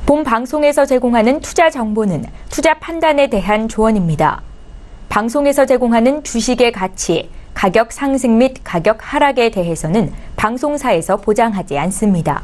본 방송에서 제공하는 투자 정보는 투자 판단에 대한 조언입니다. 방송에서 제공하는 주식의 가치, 가격 상승 및 가격 하락에 대해서는 방송사에서 보장하지 않습니다.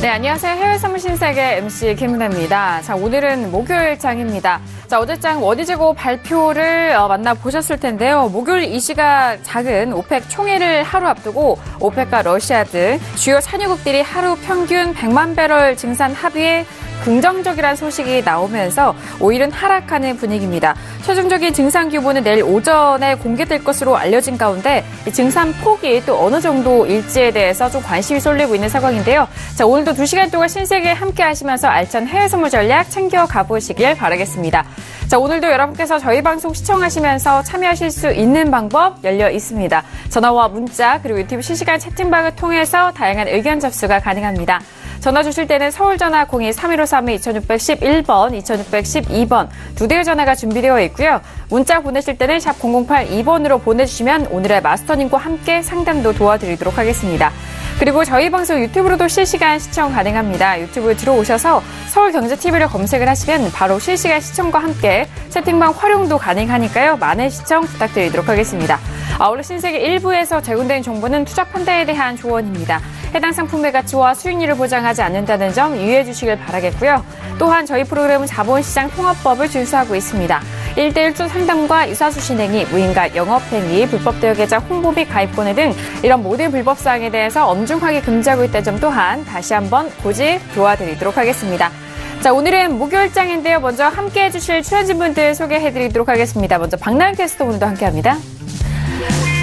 네, 안녕하세요. 해외 선물 신세계 MC 김은혜입니다. 자, 오늘은 목요일장입니다. 자, 어제장 원유재고 발표를 만나보셨을 텐데요. 목요일 이시가 작은 오펙 총회를 하루 앞두고 오펙과 러시아 등 주요 산유국들이 하루 평균 100만 배럴 증산 합의에 긍정적이라는 소식이 나오면서 오일은 하락하는 분위기입니다. 최종적인 증산 규모는 내일 오전에 공개될 것으로 알려진 가운데 이 증산 폭이 또 어느 정도일지에 대해서 좀 관심이 쏠리고 있는 상황인데요. 자, 오늘도 2시간 동안 신세계 함께 하시면서 알찬 해외 선물 전략 챙겨가 보시길 바라겠습니다. 자, 오늘도 여러분께서 저희 방송 시청하시면서 참여하실 수 있는 방법 열려 있습니다. 전화와 문자 그리고 유튜브 실시간 채팅방을 통해서 다양한 의견 접수가 가능합니다. 전화 주실 때는 서울 전화 02-3132-2611번, 2612번 두 대의 전화가 준비되어 있고요. 문자 보내실 때는 샵 0082번으로 보내주시면 오늘의 마스터님과 함께 상담도 도와드리도록 하겠습니다. 그리고 저희 방송 유튜브로도 실시간 시청 가능합니다. 유튜브에 들어오셔서 서울경제TV를 검색을 하시면 바로 실시간 시청과 함께 채팅방 활용도 가능하니까요. 많은 시청 부탁드리도록 하겠습니다. 아울러 신세계 1부에서 제공된 정보는 투자 판단에 대한 조언입니다. 해당 상품의 가치와 수익률을 보장하지 않는다는 점 유의해 주시길 바라겠고요. 또한 저희 프로그램은 자본시장 통합법을 준수하고 있습니다. 1대1조 상담과 유사수신 행위, 무인가 영업행위, 불법 대여 계좌 홍보 및 가입권회 등 이런 모든 불법 사항에 대해서 엄중하게 금지하고 있다는 점 또한 다시 한번 고지 도와드리도록 하겠습니다. 자, 오늘은 목요일장인데요. 먼저 함께해 주실 출연진분들 소개해드리도록 하겠습니다. 먼저 박나영 캐스터 오늘도 함께합니다.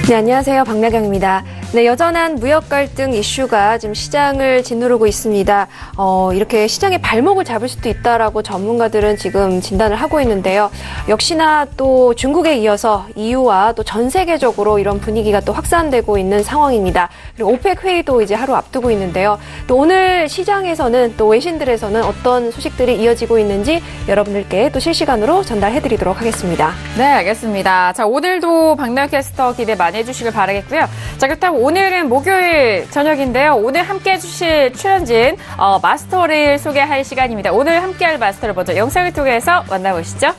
네, 안녕하세요. 박나경입니다. 네, 여전한 무역 갈등 이슈가 지금 시장을 짓누르고 있습니다. 이렇게 시장의 발목을 잡을 수도 있다라고 전문가들은 지금 진단을 하고 있는데요. 역시나 또 중국에 이어서 EU와 또 전 세계적으로 이런 분위기가 또 확산되고 있는 상황입니다. 그리고 오펙 회의도 이제 하루 앞두고 있는데요. 또 오늘 시장에서는 또 외신들에서는 어떤 소식들이 이어지고 있는지 여러분들께 또 실시간으로 전달해드리도록 하겠습니다. 네, 알겠습니다. 자, 오늘도 박나영 캐스터 기대 많이 해주시길 바라겠고요. 자, 그렇다면 오늘은 목요일 저녁인데요. 오늘 함께 해주실 출연진 마스터를 소개할 시간입니다. 오늘 함께할 마스터를 먼저 영상을 통해서 만나보시죠.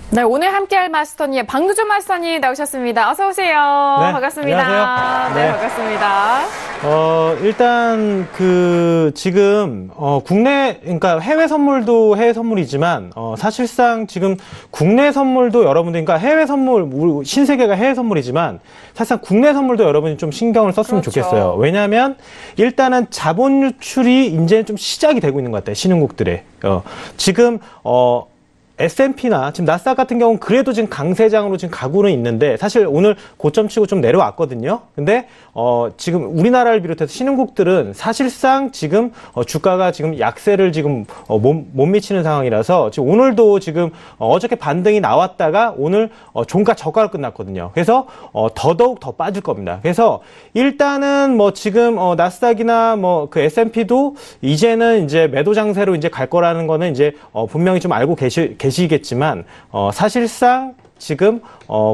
네, 오늘 함께할 마스터님, 박누준 마스터님 나오셨습니다. 어서 오세요. 네, 반갑습니다. 안녕하세요. 네, 반갑습니다. 일단 지금 국내, 그러니까 해외 선물도 해외 선물이지만 사실상 지금 국내 선물도 여러분들, 그러니까 해외 선물, 신세계가 해외 선물이지만 사실상 국내 선물도 여러분이 좀 신경을 썼으면 그렇죠. 좋겠어요. 왜냐하면 일단은 자본 유출이 이제 좀 시작이 되고 있는 것 같아요. 신흥국들의 지금 S&P나 지금 나스닥 같은 경우는 그래도 지금 강세장으로 지금 가고는 있는데 사실 오늘 고점 치고 좀 내려왔거든요. 근데 지금 우리나라를 비롯해서 신흥국들은 사실상 지금 주가가 지금 약세를 지금 못 미치는 상황이라서 지금 오늘도 지금 어저께 반등이 나왔다가 오늘 종가 저가로 끝났거든요. 그래서 더더욱 더 빠질 겁니다. 그래서 일단은 뭐 지금 나스닥이나 뭐 그 S&P도 이제는 이제 매도 장세로 이제 갈 거라는 거는 이제 분명히 좀 알고 계시겠지만 사실상 지금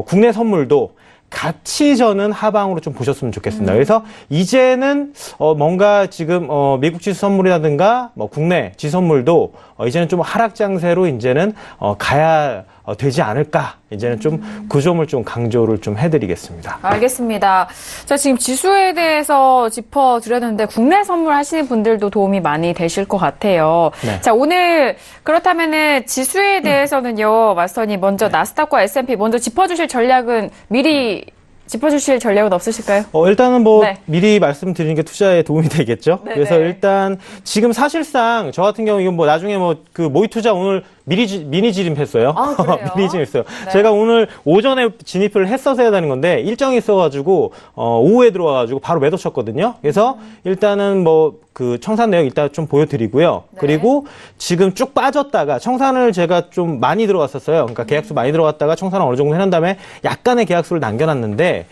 국내 선물도 같이 저는 하방으로 좀 보셨으면 좋겠습니다. 그래서 이제는 뭔가 지금 미국 지수 선물이라든가 뭐 국내 지수 선물도 이제는 좀 하락 장세로 이제는 가야 되지 않을까. 이제는 좀 그 점을 좀 강조를 좀 해드리겠습니다. 알겠습니다. 자, 지금 지수에 대해서 짚어드렸는데 국내 선물 하시는 분들도 도움이 많이 되실 것 같아요. 네. 자, 오늘 그렇다면은 지수에 대해서는요, 마스터님 먼저 나스닥과 S&P 먼저 짚어주실 전략은 미리 짚어주실 전략은 없으실까요? 일단은 뭐 미리 말씀드리는 게 투자에 도움이 되겠죠. 네네. 그래서 일단 지금 사실상 저 같은 경우 이건 뭐 나중에 뭐 그 모의 투자 오늘 미니 진입했어요. 아, 그래요? 미니 진입했어요. 네. 제가 오늘 오전에 진입을 했어서 해야 되는 건데 일정이 있어가지고 오후에 들어와가지고 바로 매도 쳤거든요. 그래서 일단은 뭐 그 청산 내용 이따 좀 보여드리고요. 네. 그리고 지금 쭉 빠졌다가 청산을 제가 좀 많이 들어갔었어요. 그러니까 계약수 많이 들어갔다가 청산을 어느 정도 해놓은 다음에 약간의 계약수를 남겨놨는데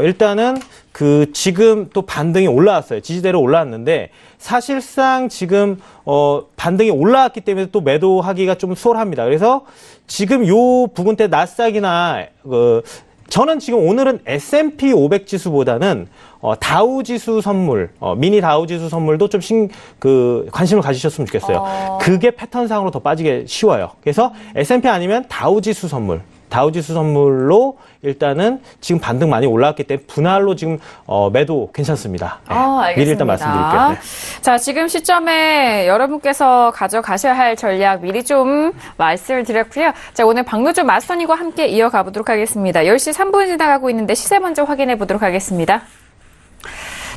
일단은 그 지금 또 반등이 올라왔어요. 지지대로 올라왔는데 사실상 지금 반등이 올라왔기 때문에 또 매도하기가 좀 수월합니다. 그래서 지금 요 부분 때 나스닥이나 저는 지금 오늘은 S&P 500 지수보다는 다우 지수 선물, 미니 다우 지수 선물도 좀 관심을 가지셨으면 좋겠어요. 그게 패턴상으로 더 빠지게 쉬워요. 그래서 S&P 아니면 다우 지수 선물로 일단은 지금 반등 많이 올라왔기 때문에 분할로 지금 매도 괜찮습니다. 네. 알겠습니다. 미리 일단 말씀드릴게요. 네. 자, 지금 시점에 여러분께서 가져가셔야 할 전략 미리 좀 말씀을 드렸고요. 자, 오늘 박노준 마스터님과 함께 이어가 보도록 하겠습니다. 10시 3분 지나가고 있는데 시세 먼저 확인해 보도록 하겠습니다.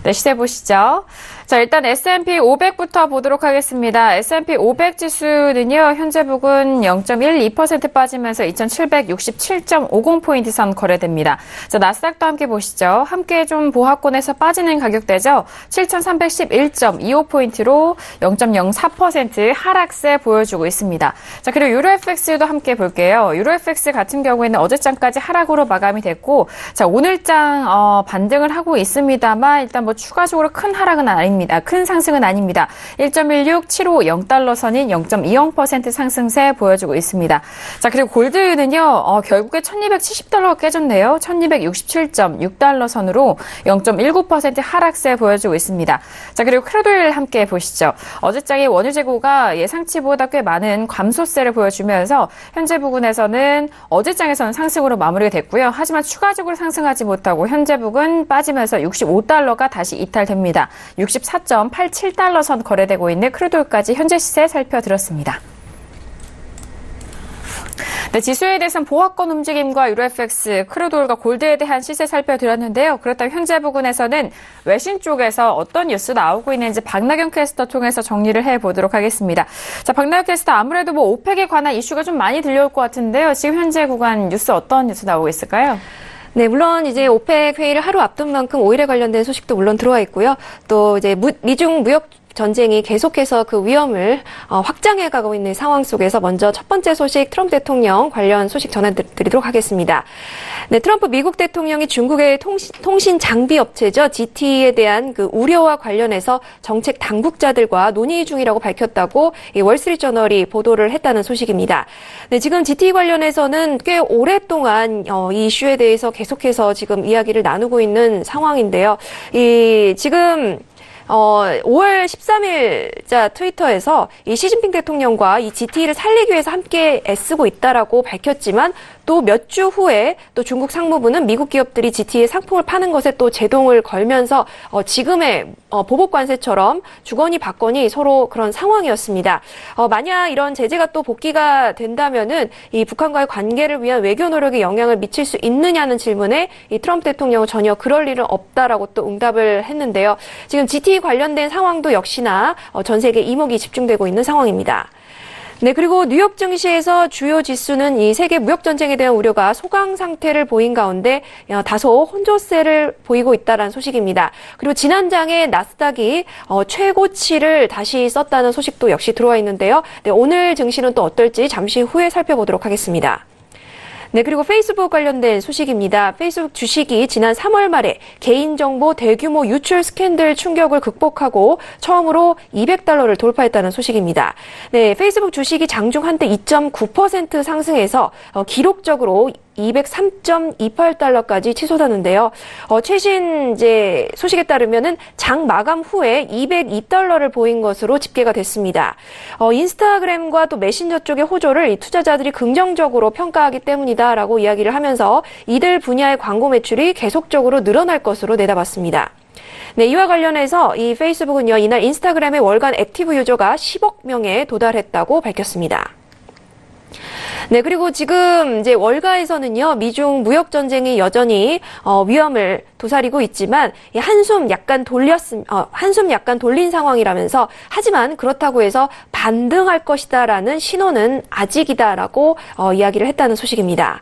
네, 시세 보시죠. 자, 일단 S&P 500부터 보도록 하겠습니다. S&P 500 지수는요, 현재 부근 0.12% 빠지면서 2767.50포인트 선 거래됩니다. 자, 나스닥도 함께 보시죠. 함께 좀 보합권에서 빠지는 가격대죠. 7311.25포인트로 0.04% 하락세 보여주고 있습니다. 자, 그리고 유로FX도 함께 볼게요. 유로FX 같은 경우에는 어제장까지 하락으로 마감이 됐고, 자, 오늘장 반등을 하고 있습니다만 일단 뭐 추가적으로 큰 하락은 아닙니다. 큰 상승은 아닙니다. 1.16750달러 선인 0.20% 상승세 보여주고 있습니다. 자, 그리고 골드는요, 결국에 1270달러가 깨졌네요. 1267.6달러 선으로 0.19% 하락세 보여주고 있습니다. 자, 그리고 크루드오일 함께 보시죠. 어제장의 원유 재고가 예상치보다 꽤 많은 감소세를 보여주면서 현재 부근에서는 어제장에서는 상승으로 마무리가 됐고요. 하지만 추가적으로 상승하지 못하고 현재 부근 빠지면서 65달러가 다시 이탈됩니다. 64.87달러 선 거래되고 있는 크루드오일까지 현재 시세 살펴드렸습니다. 네, 지수에 대해서는 보합권 움직임과 유로FX, 크루드오일과 골드에 대한 시세 살펴드렸는데요. 그렇다면 현재 부근에서는 외신 쪽에서 어떤 뉴스 나오고 있는지 박나경 캐스터 통해서 정리를 해보도록 하겠습니다. 자, 박나경 캐스터 아무래도 뭐 오펙에 관한 이슈가 좀 많이 들려올 것 같은데요. 지금 현재 구간 뉴스 어떤 뉴스 나오고 있을까요? 네, 물론 이제 오펙 회의를 하루 앞둔 만큼 오일에 관련된 소식도 물론 들어와 있고요. 또 이제 미중 무역 전쟁이 계속해서 그 위험을 확장해 가고 있는 상황 속에서 먼저 첫 번째 소식 트럼프 대통령 관련 소식 전해드리도록 하겠습니다. 네, 트럼프 미국 대통령이 중국의 통신 장비 업체죠. ZTE에 대한 그 우려와 관련해서 정책 당국자들과 논의 중이라고 밝혔다고 이 월스트리트저널이 보도를 했다는 소식입니다. 네, 지금 ZTE 관련해서는 꽤 오랫동안 이 이슈에 대해서 계속해서 지금 이야기를 나누고 있는 상황인데요. 지금 5월 13일자 트위터에서 이 시진핑 대통령과 이 GTE를 살리기 위해서 함께 애쓰고 있다라고 밝혔지만 또 몇 주 후에 또 중국 상무부는 미국 기업들이 GTE의 상품을 파는 것에 또 제동을 걸면서 지금의 보복 관세처럼 주거니 받거니 서로 그런 상황이었습니다. 만약 이런 제재가 또 복귀가 된다면은 이 북한과의 관계를 위한 외교 노력에 영향을 미칠 수 있느냐는 질문에 이 트럼프 대통령은 전혀 그럴 일은 없다라고 또 응답을 했는데요. 지금 GTE 관련된 상황도 역시나 전 세계 이목이 집중되고 있는 상황입니다. 네, 그리고 뉴욕 증시에서 주요 지수는 이 세계 무역 전쟁에 대한 우려가 소강 상태를 보인 가운데 다소 혼조세를 보이고 있다는 소식입니다. 그리고 지난장에 나스닥이 최고치를 다시 썼다는 소식도 역시 들어와 있는데요. 네, 오늘 증시는 또 어떨지 잠시 후에 살펴보도록 하겠습니다. 네, 그리고 페이스북 관련된 소식입니다. 페이스북 주식이 지난 3월 말에 개인정보 대규모 유출 스캔들 충격을 극복하고 처음으로 $200를 돌파했다는 소식입니다. 네, 페이스북 주식이 장중 한때 2.9% 상승해서 기록적으로 $203.28까지 치솟았는데요. 최신 이제 소식에 따르면은 장 마감 후에 $202를 보인 것으로 집계가 됐습니다. 인스타그램과 또 메신저 쪽의 호조를 이 투자자들이 긍정적으로 평가하기 때문이다라고 이야기를 하면서 이들 분야의 광고 매출이 계속적으로 늘어날 것으로 내다봤습니다. 네, 이와 관련해서 이 페이스북은요, 이날 인스타그램의 월간 액티브 유저가 10억 명에 도달했다고 밝혔습니다. 네, 그리고 지금 이제 월가에서는요, 미중 무역 전쟁이 여전히 위험을 도사리고 있지만 한숨 약간 돌린 상황이라면서 하지만 그렇다고 해서 반등할 것이다라는 신호는 아직이다라고 이야기를 했다는 소식입니다.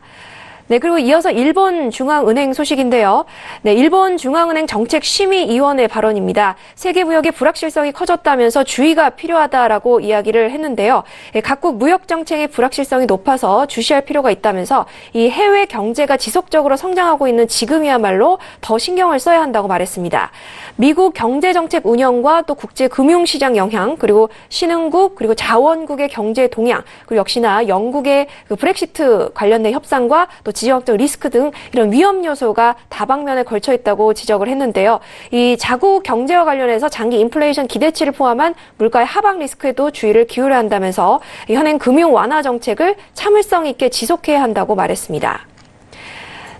네, 그리고 이어서 일본 중앙은행 소식인데요. 네, 일본 중앙은행 정책심의위원회 발언입니다. 세계 무역의 불확실성이 커졌다면서 주의가 필요하다라고 이야기를 했는데요. 각국 무역 정책의 불확실성이 높아서 주시할 필요가 있다면서 이 해외 경제가 지속적으로 성장하고 있는 지금이야말로 더 신경을 써야 한다고 말했습니다. 미국 경제정책 운영과 또 국제금융시장 영향, 그리고 신흥국, 그리고 자원국의 경제 동향, 그리고 역시나 영국의 그 브렉시트 관련된 협상과 또 지정학적 리스크 등 이런 위험 요소가 다방면에 걸쳐 있다고 지적을 했는데요. 이 자국 경제와 관련해서 장기 인플레이션 기대치를 포함한 물가의 하방 리스크에도 주의를 기울여야 한다면서 현행 금융 완화 정책을 참을성 있게 지속해야 한다고 말했습니다.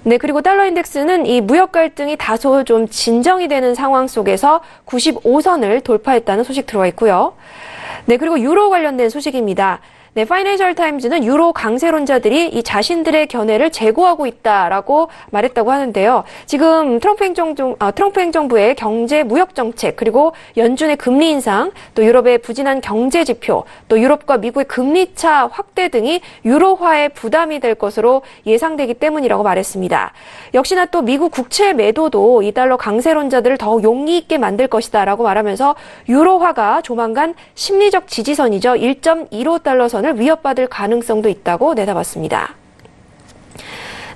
네, 그리고 달러 인덱스는 이 무역 갈등이 다소 좀 진정이 되는 상황 속에서 95선을 돌파했다는 소식 들어와 있고요. 네, 그리고 유로 관련된 소식입니다. 네, 파이낸셜 타임즈는 유로 강세론자들이 이 자신들의 견해를 재고하고 있다라고 말했다고 하는데요. 지금 트럼프 행정부의 경제 무역 정책, 그리고 연준의 금리 인상, 또 유럽의 부진한 경제 지표, 또 유럽과 미국의 금리 차 확대 등이 유로화에 부담이 될 것으로 예상되기 때문이라고 말했습니다. 역시나 또 미국 국채 매도도 이 달러 강세론자들을 더 용기 있게 만들 것이다라고 말하면서 유로화가 조만간 심리적 지지선이죠. 1.15달러 을 위협받을 가능성도 있다고 내다봤습니다.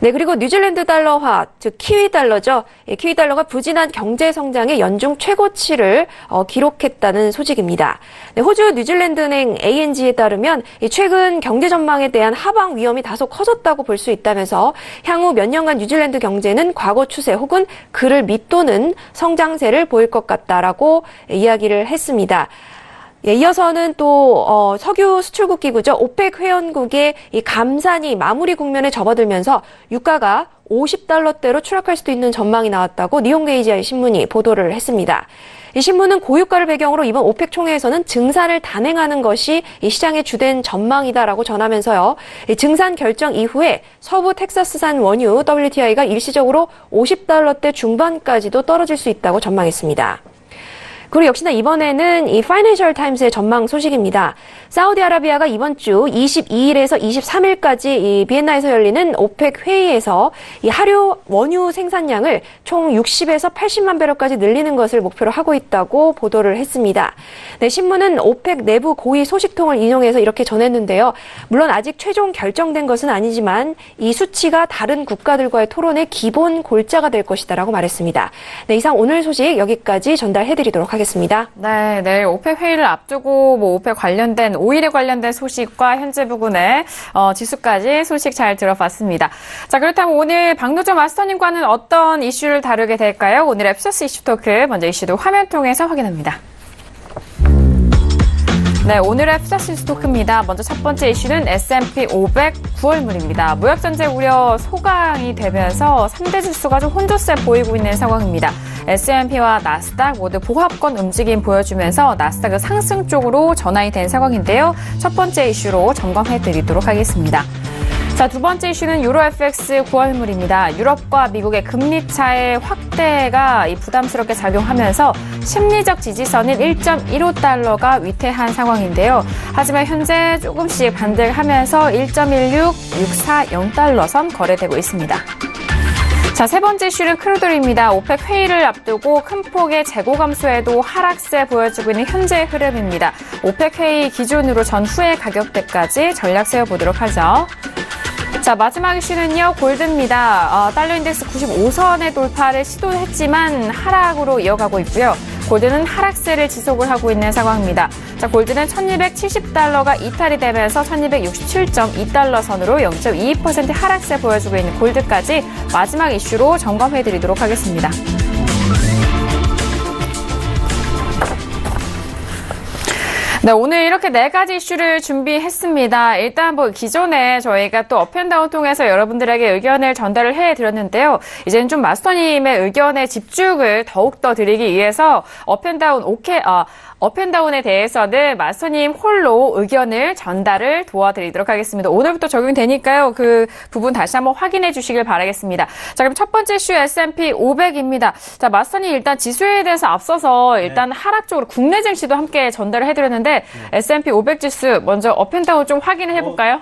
네, 그리고 뉴질랜드 달러화, 즉 키위 달러죠. 키위 달러가 부진한 경제 성장의 연중 최고치를 기록했다는 소식입니다. 네, 호주 뉴질랜드은행 ANG에 따르면 최근 경제 전망에 대한 하방 위험이 다소 커졌다고 볼 수 있다면서 향후 몇 년간 뉴질랜드 경제는 과거 추세 혹은 그를 밑도는 성장세를 보일 것 같다라고 이야기를 했습니다. 예, 이어서는 또 석유 수출국 기구죠. 오펙 회원국의 이 감산이 마무리 국면에 접어들면서 유가가 $50대로 추락할 수도 있는 전망이 나왔다고 니혼게이지아의 신문이 보도를 했습니다. 이 신문은 고유가를 배경으로 이번 오펙 총회에서는 증산을 단행하는 것이 이 시장의 주된 전망이다라고 전하면서요. 이 증산 결정 이후에 서부 텍사스산 원유 WTI가 일시적으로 $50대 중반까지도 떨어질 수 있다고 전망했습니다. 그리고 역시나 이번에는 이 파이낸셜 타임스의 전망 소식입니다. 사우디아라비아가 이번 주 22일에서 23일까지 이 비엔나에서 열리는 오펙 회의에서 이 하류 원유 생산량을 총 60에서 80만 배럴까지 늘리는 것을 목표로 하고 있다고 보도를 했습니다. 네, 신문은 오펙 내부 고위 소식통을 인용해서 이렇게 전했는데요. 물론 아직 최종 결정된 것은 아니지만 이 수치가 다른 국가들과의 토론의 기본 골자가 될 것이다라고 말했습니다. 네, 이상 오늘 소식 여기까지 전달해드리도록 하겠습니다. 네, 내일 오펙 회의를 앞두고 오펙 관련된 오일에 관련된 소식과 현재 부근의 지수까지 소식 잘 들어봤습니다. 자, 그렇다면 오늘 박노정 마스터님과는 어떤 이슈를 다루게 될까요? 오늘의 퓨처스 이슈 토크 먼저 이슈도 화면 통해서 확인합니다. 네, 오늘의 퓨처스 이슈 토크입니다. 먼저 첫 번째 이슈는 S&P 500 9월물입니다. 무역전쟁 우려 소강이 되면서 3대 지수가 좀 혼조세 보이고 있는 상황입니다. S&P와 나스닥 모두 보합권 움직임 보여주면서 나스닥은 상승 쪽으로 전환이 된 상황인데요. 첫 번째 이슈로 점검해드리도록 하겠습니다. 자, 두 번째 이슈는 유로 FX 구월물입니다. 유럽과 미국의 금리 차의 확대가 부담스럽게 작용하면서 심리적 지지선인 1.15달러가 위태한 상황인데요. 하지만 현재 조금씩 반등하면서 1.16640달러 선 거래되고 있습니다. 자, 세 번째 이슈는 크루드입니다. 오펙 회의를 앞두고 큰 폭의 재고 감소에도 하락세 보여지고 있는 현재의 흐름입니다. 오펙 회의 기준으로 전후의 가격대까지 전략 세워보도록 하죠. 자, 마지막 이슈는요, 골드입니다. 달러 인덱스 95선의 돌파를 시도했지만 하락으로 이어가고 있고요. 골드는 하락세를 지속을 하고 있는 상황입니다. 자, 골드는 1270달러가 이탈이 되면서 1267.2달러 선으로 0.22% 하락세 보여주고 있는 골드까지 마지막 이슈로 점검해드리도록 하겠습니다. 네, 오늘 이렇게 4가지 이슈를 준비했습니다. 일단 기존에 저희가 또 업앤다운 통해서 여러분들에게 의견을 전달을 해드렸는데요. 이제는 좀 마스터님의 의견에 집중을 더욱더 드리기 위해서 업앤다운에 대해서는 마스터님 홀로 의견을 전달을 도와드리도록 하겠습니다. 오늘부터 적용되니까요. 그 부분 다시 한번 확인해 주시길 바라겠습니다. 자, 그럼 첫 번째 이슈 S&P 500입니다. 자, 마스터님 일단 지수에 대해서 앞서서 일단 하락 쪽으로 국내 증시도 함께 전달을 해드렸는데 S&P 500 지수 먼저 업앤다운 좀 확인을 해볼까요?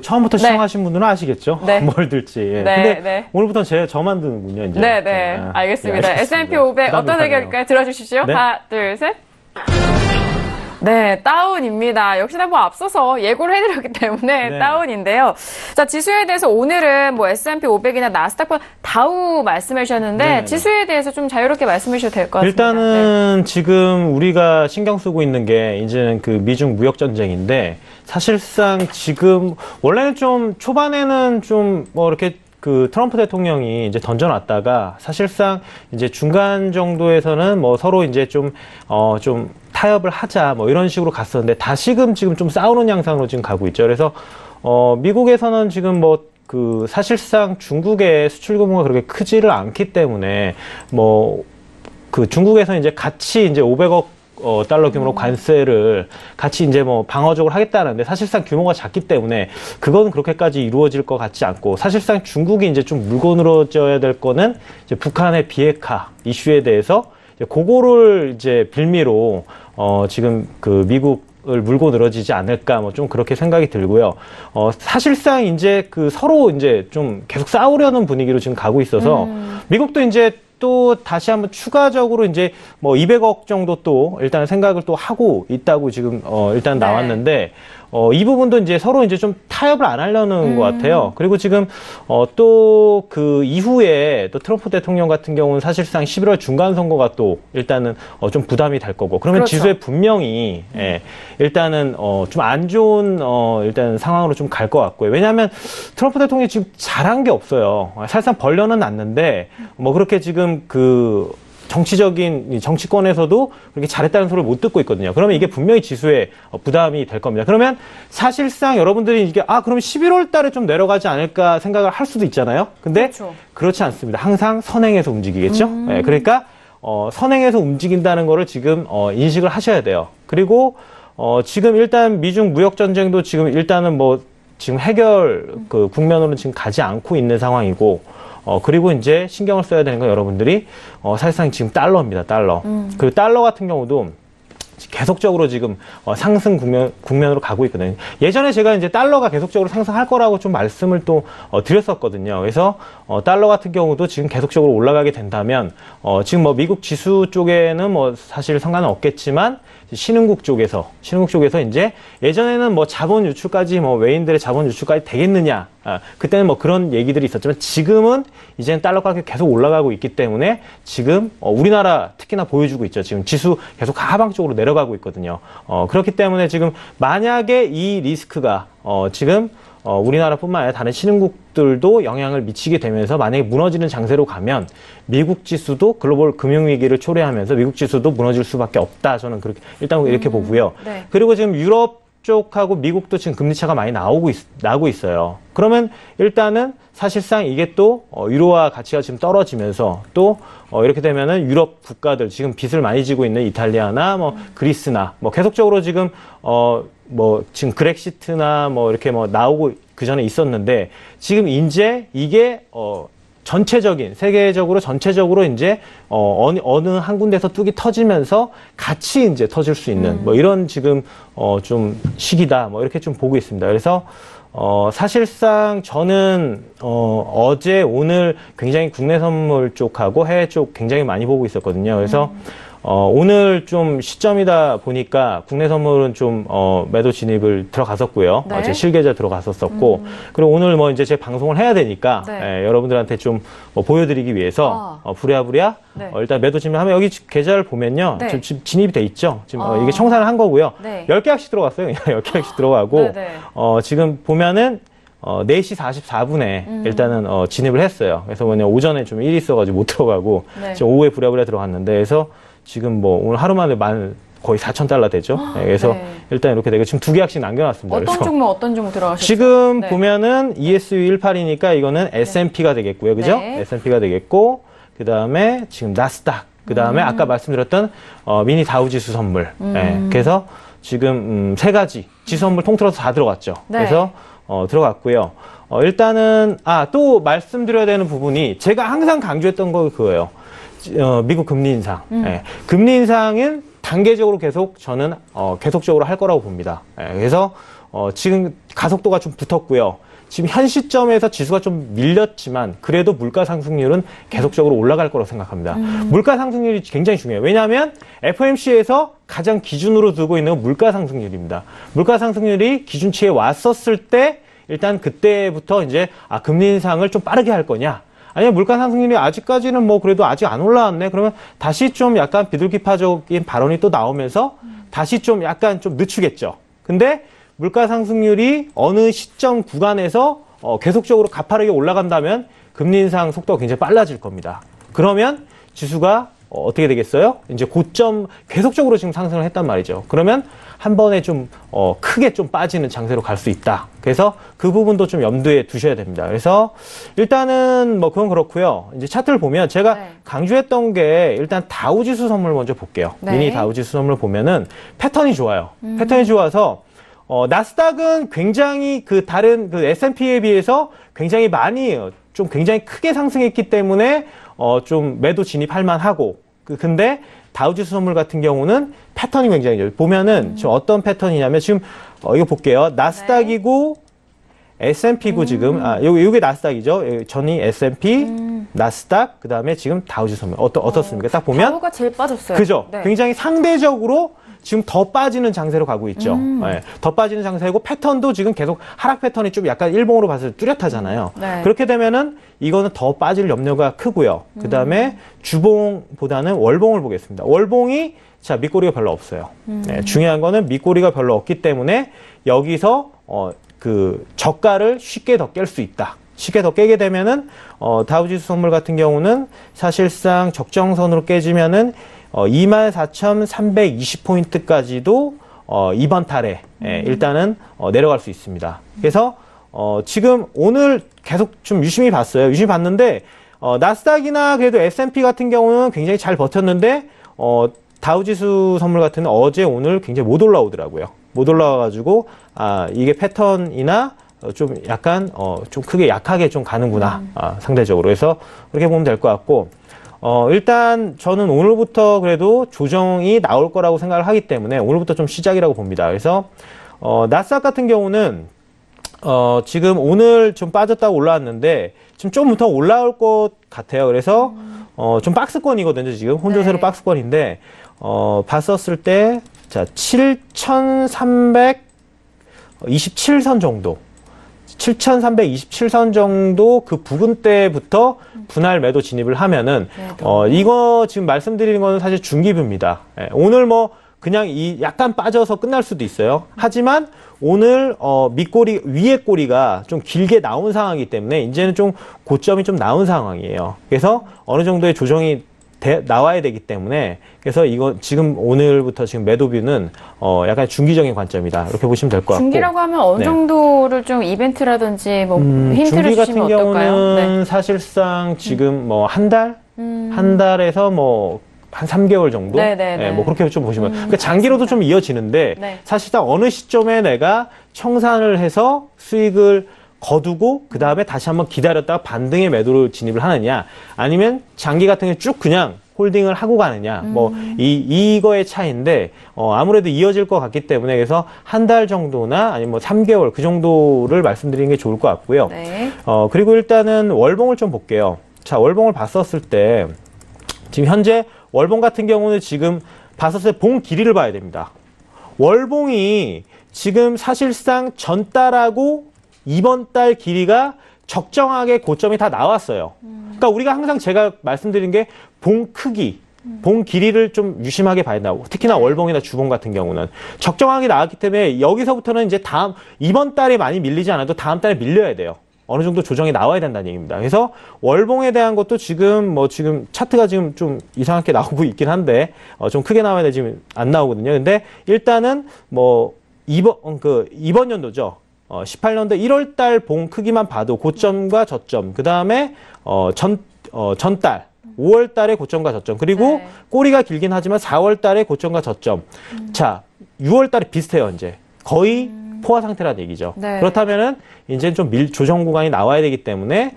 처음부터 시청하신 분들은 아시겠죠? 네. 뭘 들지. 예. 네, 근데 네. 오늘부터 저만 드는군요, 이제. 네. 알겠습니다. S&P 500 어떤 의견일까요? 들어주시죠. 네. 하나, 둘, 셋. 네, 다운입니다. 역시나 앞서서 예고를 해드렸기 때문에 네. 다운인데요. 자, 지수에 대해서 오늘은 S&P 500이나 나스닥 다우 말씀해 주셨는데 네. 지수에 대해서 좀 자유롭게 말씀해 주셔도 될 것 같습니다. 일단은 지금 우리가 신경 쓰고 있는 게 이제는 미중 무역 전쟁인데 사실상 지금 원래는 좀 초반에는 좀 이렇게 트럼프 대통령이 이제 던져놨다가 사실상 이제 중간 정도에서는 서로 이제 좀 타협을 하자 이런 식으로 갔었는데 다시금 지금 좀 싸우는 양상으로 지금 가고 있죠. 그래서 미국에서는 지금 사실상 중국의 수출 규모가 그렇게 크지를 않기 때문에 중국에서 이제 같이 이제 500억 달러 규모로 관세를 같이 이제 방어적으로 하겠다는데 사실상 규모가 작기 때문에 그건 그렇게까지 이루어질 것 같지 않고 사실상 중국이 이제 좀 물고 늘어져야 될 거는 이제 북한의 비핵화 이슈에 대해서 이제 그거를 이제 빌미로 지금 미국을 물고 늘어지지 않을까 좀 그렇게 생각이 들고요. 사실상 이제 서로 이제 좀 계속 싸우려는 분위기로 지금 가고 있어서 미국도 이제 또 다시 한번 추가적으로 이제 200억 정도 또 일단 생각을 또 하고 있다고 지금 일단 나왔는데 이 부분도 이제 서로 이제 좀 타협을 안 하려는 것 같아요. 그리고 지금 또 그 이후에 또 트럼프 대통령 같은 경우는 사실상 11월 중간 선거가 또 일단은 좀 부담이 될 거고 그러면 그렇죠. 지수에 분명히 일단은 좀 안 좋은 일단 상황으로 좀 갈 것 같고요. 왜냐하면 트럼프 대통령이 지금 잘한 게 없어요. 사실상 벌려는 놨는데 그렇게 지금 정치권에서도 그렇게 잘했다는 소리를 못 듣고 있거든요. 그러면 이게 분명히 지수에 부담이 될 겁니다. 그러면 사실상 여러분들이 그럼 11월 달에 좀 내려가지 않을까 생각을 할 수도 있잖아요. 근데 그렇죠. 그렇지 않습니다. 항상 선행해서 움직이겠죠. 네, 그러니까 선행해서 움직인다는 거를 지금 인식을 하셔야 돼요. 그리고 지금 일단 미중 무역 전쟁도 지금 일단은 지금 해결 국면으로는 지금 가지 않고 있는 상황이고 그리고 이제 신경을 써야 되는 건 여러분들이 사실상 지금 달러입니다. 달러. 그리고 달러 같은 경우도 계속적으로 지금 상승 국면으로 가고 있거든요. 예전에 제가 이제 달러가 계속적으로 상승할 거라고 좀 말씀을 또 드렸었거든요. 그래서 달러 같은 경우도 지금 계속적으로 올라가게 된다면 지금 미국 지수 쪽에는 사실 상관은 없겠지만 신흥국 쪽에서 이제 예전에는 자본 유출까지 외인들의 자본 유출까지 되겠느냐 그때는 그런 얘기들이 있었지만 지금은 이제는 달러 가격이 계속 올라가고 있기 때문에 지금 우리나라 특히나 보여주고 있죠. 지금 지수 계속 하방 쪽으로 내려가고 있거든요. 그렇기 때문에 지금 만약에 이 리스크가 지금 우리나라뿐만 아니라 다른 신흥국들도 영향을 미치게 되면서 만약에 무너지는 장세로 가면 미국 지수도 글로벌 금융위기를 초래하면서 미국 지수도 무너질 수밖에 없다. 저는 일단 이렇게 보고요. 네. 그리고 지금 유럽 쪽하고 미국도 지금 금리 차가 많이 나고 있어요. 그러면 일단은 사실상 이게 또 유로화 가치가 지금 떨어지면서 또 이렇게 되면은 유럽 국가들 지금 빚을 많이 지고 있는 이탈리아나 그리스나 계속적으로 지금 지금 그렉시트나 이렇게 나오고 그 전에 있었는데 지금 이제 이게 전체적인 세계적으로 전체적으로 이제 어느 한 군데서 뚝이 터지면서 같이 이제 터질 수 있는 뭐 이런 지금 좀 시기다 뭐 이렇게 좀 보고 있습니다. 그래서 사실상 저는 어제 오늘 굉장히 국내 선물 쪽하고 해외 쪽 굉장히 많이 보고 있었거든요. 그래서 오늘 좀 시점이다 보니까 국내 선물은 좀 매도 진입을 들어갔었고요. 네. 제 실계좌 들어갔었고 그리고 오늘 뭐 이제 제 방송을 해야 되니까 네. 여러분들한테 좀 보여드리기 위해서 부랴부랴 네. 일단 매도 진입하면 여기 계좌를 보면요. 네. 지금 진입이 돼 있죠. 지금 이게 청산을 한 거고요. 네. 10계약씩 들어갔어요. 그냥 10계약씩 들어가고 네, 네. 지금 보면은 4시 44분에 일단은 진입을 했어요. 그래서 뭐냐 오전에 좀 일이 있어가지고 못 들어가고 네. 지금 오후에 부랴부랴 들어갔는데 그래서 지금 뭐 오늘 하루 만에 거의 4,000달러 되죠. 네, 그래서 네. 일단 이렇게 되고 지금 2계약씩 남겨놨습니다. 어떤 종목 어떤 종목 들어가셨어요? 지금 네. 보면은 ESU 18이니까 이거는 S&P가 되겠고요. 그죠? 네. S&P가 되겠고 그 다음에 지금 나스닥 그 다음에 아까 말씀드렸던 미니 다우지수 선물. 네, 그래서 지금 세 가지 지수 선물 통틀어서 다 들어갔죠. 네. 그래서 들어갔고요. 일단은 또 말씀드려야 되는 부분이 제가 항상 강조했던 거 그거예요. 미국 금리 인상. 예, 금리 인상은 단계적으로 계속 저는 계속적으로 할 거라고 봅니다. 예, 그래서 지금 가속도가 좀 붙었고요. 지금 현 시점에서 지수가 좀 밀렸지만 그래도 물가 상승률은 계속적으로 올라갈 거라고 생각합니다. 물가 상승률이 굉장히 중요해요. 왜냐하면 FOMC에서 가장 기준으로 두고 있는 건 물가 상승률입니다. 물가 상승률이 기준치에 왔었을 때 일단 그때부터 이제 금리 인상을 좀 빠르게 할 거냐. 아니면 물가 상승률이 아직까지는 뭐 그래도 아직 안 올라왔네. 그러면 다시 좀 약간 비둘기파적인 발언이 또 나오면서 다시 좀 약간 좀 늦추겠죠. 근데 물가 상승률이 어느 시점 구간에서 계속적으로 가파르게 올라간다면 금리 인상 속도가 굉장히 빨라질 겁니다. 그러면 지수가 어떻게 되겠어요? 이제 고점 계속적으로 지금 상승을 했단 말이죠. 그러면 한 번에 좀 크게 좀 빠지는 장세로 갈 수 있다. 그래서 그 부분도 좀 염두에 두셔야 됩니다. 그래서 일단은 뭐 그건 그렇고요. 이제 차트를 보면 제가 네. 강조했던 게 일단 다우지수 선물 먼저 볼게요. 네. 미니 다우지수 선물 보면은 패턴이 좋아요. 패턴이 좋아서 나스닥은 굉장히 다른 S&P에 비해서 굉장히 많이 좀 굉장히 크게 상승했기 때문에 좀 매도 진입할 만하고 근데 다우지수 선물 같은 경우는 패턴이 굉장히 좋아요. 보면은 지금 어떤 패턴이냐면 지금 이거 볼게요. 나스닥이고 S&P고 지금 요게 나스닥이죠. 전이 S&P, 나스닥 그다음에 지금 다우지수 선물 어떻습니까? 딱 보면 다우가 제일 빠졌어요. 그죠? 네. 굉장히 상대적으로 지금 더 빠지는 장세로 가고 있죠. 네, 더 빠지는 장세고 패턴도 지금 계속 하락 패턴이 좀 약간 일봉으로 봤을 때 뚜렷하잖아요. 네. 그렇게 되면은 이거는 더 빠질 염려가 크고요. 그 다음에 주봉보다는 월봉을 보겠습니다. 월봉이 자 밑꼬리가 별로 없어요. 네, 중요한 거는 밑꼬리가 별로 없기 때문에 여기서 저가를 쉽게 더 깰 수 있다. 쉽게 더 깨게 되면은 다우지수 선물 같은 경우는 사실상 적정선으로 깨지면은 24,320포인트까지도 이번 달에 일단은 내려갈 수 있습니다. 그래서 지금 오늘 계속 좀 유심히 봤어요. 유심히 봤는데 나스닥이나 그래도 S&P 같은 경우는 굉장히 잘 버텼는데 다우지수 선물 같은 경우는 어제 오늘 굉장히 못 올라오더라고요. 못 올라와가지고 이게 패턴이나 좀 약간 좀 크게 약하게 좀 가는구나 상대적으로. 그래서 그렇게 보면 될 것 같고 일단 저는 오늘부터 그래도 조정이 나올 거라고 생각을 하기 때문에 오늘부터 좀 시작이라고 봅니다. 그래서 나스닥 같은 경우는 지금 오늘 좀 빠졌다가 올라왔는데 지금 좀 더 올라올 것 같아요. 그래서 좀 박스권이거든요. 지금 혼조세로 네. 박스권인데 봤었을 때 자 7,327선 정도 7,327선 정도 그 부근 때부터 분할 매도 진입을 하면은 이거 지금 말씀드리는 거는 사실 중기부입니다. 예, 오늘 뭐 그냥 약간 빠져서 끝날 수도 있어요. 하지만 오늘 밑꼬리 위에 꼬리가 좀 길게 나온 상황이기 때문에 이제는 좀 고점이 좀 나온 상황이에요. 그래서 어느 정도의 조정이 나와야 되기 때문에 그래서 이거 지금 오늘부터 지금 매도뷰는 약간 중기적인 관점이다 이렇게 보시면 될 것 같고 중기라고 하면 어느 네. 정도를 좀 이벤트라든지 뭐 힌트를 중기 같은 주시면 어떨까요? 경우는 네. 사실상 지금 뭐 한 달에서 뭐 한 3개월 정도? 네네네. 뭐 그렇게 좀 보시면. 그러니까 장기로도 좀 이어지는데, 네. 사실상 어느 시점에 내가 청산을 해서 수익을 거두고 그 다음에 다시 한번 기다렸다가 반등의 매도로 진입을 하느냐, 아니면 장기 같은 게 쭉 그냥 홀딩을 하고 가느냐, 뭐 이거의 차이인데 아무래도 이어질 것 같기 때문에 그래서 한 달 정도나 아니면 뭐 3개월 그 정도를 말씀드리는 게 좋을 것 같고요. 네. 그리고 일단은 월봉을 좀 볼게요. 자, 월봉을 봤었을 때 지금 현재 월봉 같은 경우는 지금 봤었을 때 봉 길이를 봐야 됩니다. 월봉이 지금 사실상 전달하고 이번 달 길이가 적정하게 고점이 다 나왔어요. 그러니까 우리가 항상 제가 말씀드린 게 봉 크기, 봉 길이를 좀 유심하게 봐야 된다고. 특히나 월봉이나 주봉 같은 경우는 적정하게 나왔기 때문에 여기서부터는 이제 이번 달에 많이 밀리지 않아도 다음 달에 밀려야 돼요. 어느 정도 조정이 나와야 된다는 얘기입니다. 그래서 월봉에 대한 것도 지금 차트가 지금 좀 이상하게 나오고 있긴 한데 좀 크게 나와야 돼 지금 안 나오거든요. 근데 일단은 이번 연도죠. 18년도 1월달 봉 크기만 봐도 고점과 저점, 그 다음에 전달 5월달에 고점과 저점, 그리고 네. 꼬리가 길긴 하지만 4월달에 고점과 저점. 자, 6월달에 비슷해요. 이제 거의 포화 상태라는 얘기죠. 네. 그렇다면은 이제 좀 조정 구간이 나와야 되기 때문에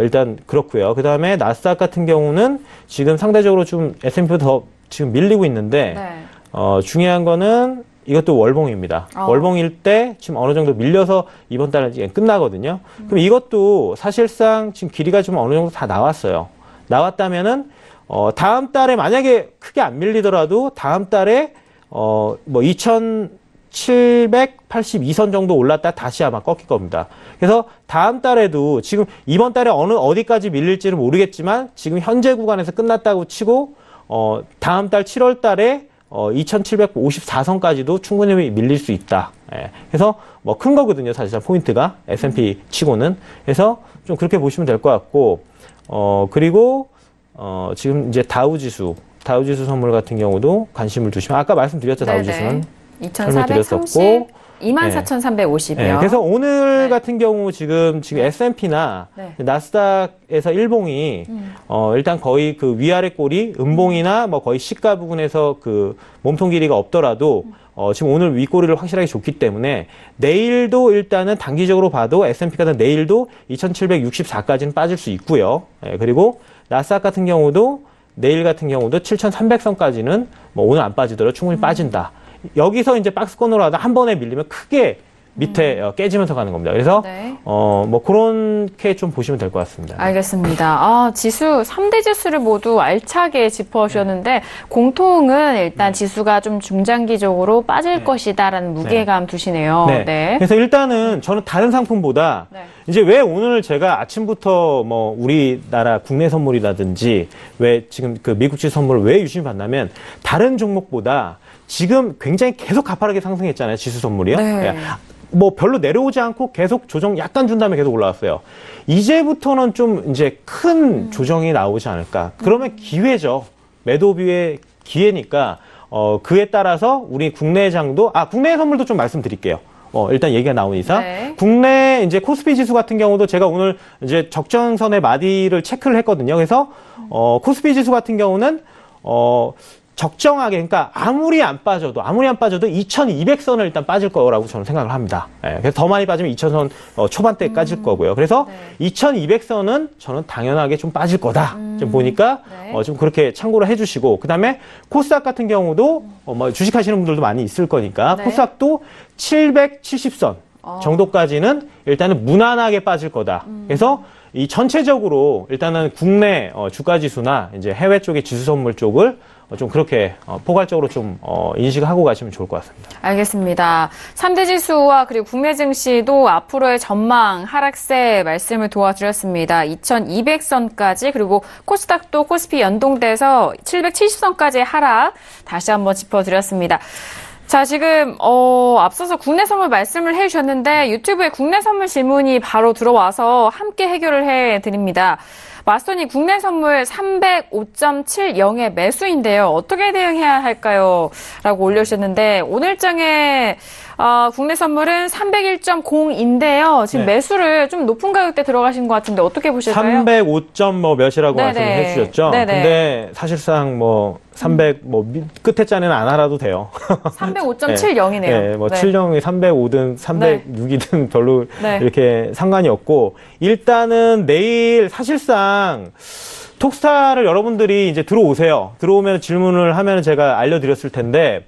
일단 그렇고요. 그 다음에 나스닥 같은 경우는 지금 상대적으로 좀 S&P보다 더 지금 밀리고 있는데 네. 중요한 거는 이것도 월봉입니다. 월봉일 때 지금 어느 정도 밀려서 이번 달은 이제 끝나거든요. 그럼 이것도 사실상 지금 길이가 좀 어느 정도 다 나왔어요. 나왔다면은 다음 달에 만약에 크게 안 밀리더라도 다음 달에 2782선 정도 올랐다 다시 아마 꺾일 겁니다. 그래서 다음 달에도 지금 이번 달에 어디까지 밀릴지는 모르겠지만 지금 현재 구간에서 끝났다고 치고 다음 달 7월 달에 2754선까지도 충분히 밀릴 수 있다. 예. 그래서 큰 거거든요. 사실상 포인트가 S&P 치고는. 그래서 좀 그렇게 보시면 될 것 같고, 그리고 지금 이제 다우지수 선물 같은 경우도 관심을 두시면, 아까 말씀드렸죠. 다우지수는 2430, 24,350이요. 네. 그래서 오늘 같은 경우 지금 S&P나 나스닥에서 일봉이 일단 거의 그 위아래 꼬리 음봉이나 거의 시가 부분에서 그 몸통 길이가 없더라도 지금 오늘 윗꼬리를 확실하게 줬기 때문에 내일도 일단은 단기적으로 봐도 S&P가 내일도 2764까지는 빠질 수 있고요. 그리고 나스닥 같은 경우도 내일 같은 경우도 7300선까지는 오늘 안 빠지더라도 충분히 빠진다. 여기서 이제 박스권으로 하다 한 번에 밀리면 크게 밑에 깨지면서 가는 겁니다. 그래서 그렇게 좀 보시면 될 것 같습니다. 알겠습니다. 지수 3대 지수를 모두 알차게 짚어주셨는데 공통은 일단 지수가 좀 중장기적으로 빠질 것이다라는 무게감 두시네요. 네. 그래서 일단은 저는 다른 상품보다 이제 왜 오늘 제가 아침부터 우리나라 국내 선물이라든지 왜 지금 그 미국 지수 선물을 왜 유심히 봤냐면 다른 종목보다 지금 굉장히 계속 가파르게 상승했잖아요. 지수 선물이요. 네. 별로 내려오지 않고 계속 조정 약간 준 다음에 계속 올라왔어요. 이제부터는 좀 이제 큰 조정이 나오지 않을까. 그러면 기회죠. 매도비의 기회니까, 그에 따라서 우리 국내장도, 국내 선물도 좀 말씀드릴게요. 일단 얘기가 나온 이상. 국내 이제 코스피 지수 같은 경우도 제가 오늘 이제 적정선의 마디를 체크를 했거든요. 그래서, 코스피 지수 같은 경우는, 적정하게, 그러니까 아무리 안 빠져도 2200선을 일단 빠질 거라고 저는 생각을 합니다. 그래서 더 많이 빠지면 2000선 초반대 빠질 거고요. 그래서 2200선은 저는 당연하게 좀 빠질 거다. 좀 보니까 좀 그렇게 참고를 해주시고, 그 다음에 코스닥 같은 경우도 주식하시는 분들도 많이 있을 거니까 코스닥도 770선 정도까지는 일단은 무난하게 빠질 거다. 그래서 이 전체적으로 일단은 국내 주가 지수나 이제 해외 쪽의 지수 선물 쪽을 좀 그렇게 포괄적으로 좀 인식하고 가시면 좋을 것 같습니다. 알겠습니다. 3대 지수와 그리고 국내 증시도 앞으로의 전망, 하락세 말씀을 도와드렸습니다. 2200선까지 그리고 코스닥도 코스피 연동돼서 770선까지의 하락 다시 한번 짚어드렸습니다. 자, 지금 앞서서 국내 선물 말씀을 해주셨는데 유튜브에 국내 선물 질문이 바로 들어와서 함께 해결을 해드립니다. 마스터님, 국내 선물 305.70의 매수인데요. 어떻게 대응해야 할까요? 라고 올려주셨는데 오늘장에 국내 선물은 301.0인데요. 지금 네. 매수를 좀 높은 가격대 들어가신 것 같은데 어떻게 보실까요? 305점 뭐 몇이라고 네네. 말씀해 주셨죠? 네네. 근데 사실상 뭐 300 뭐 끝에 자리는 안 알아도 돼요. 305.70이네요. 네, 뭐 70이 305든 306이든 별로 네. 이렇게 상관이 없고 일단은 내일 사실상 톡스타를 여러분들이 이제 들어오세요. 들어오면 질문을 하면 제가 알려드렸을 텐데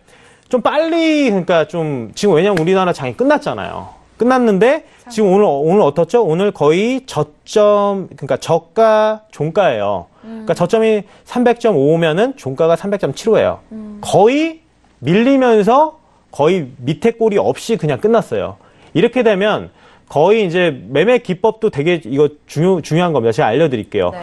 좀 빨리 그러니까 좀 지금 왜냐면 우리나라 장이 끝났잖아요. 끝났는데 지금 오늘 어떻죠? 오늘 거의 저점 그러니까 저가 종가예요. 그러니까 저점이 300.55면은 종가가 300.75예요. 거의 밀리면서 거의 밑에 꼬리 없이 그냥 끝났어요. 이렇게 되면 거의 이제 매매 기법도 되게 이거 중요한 겁니다. 제가 알려드릴게요. 네.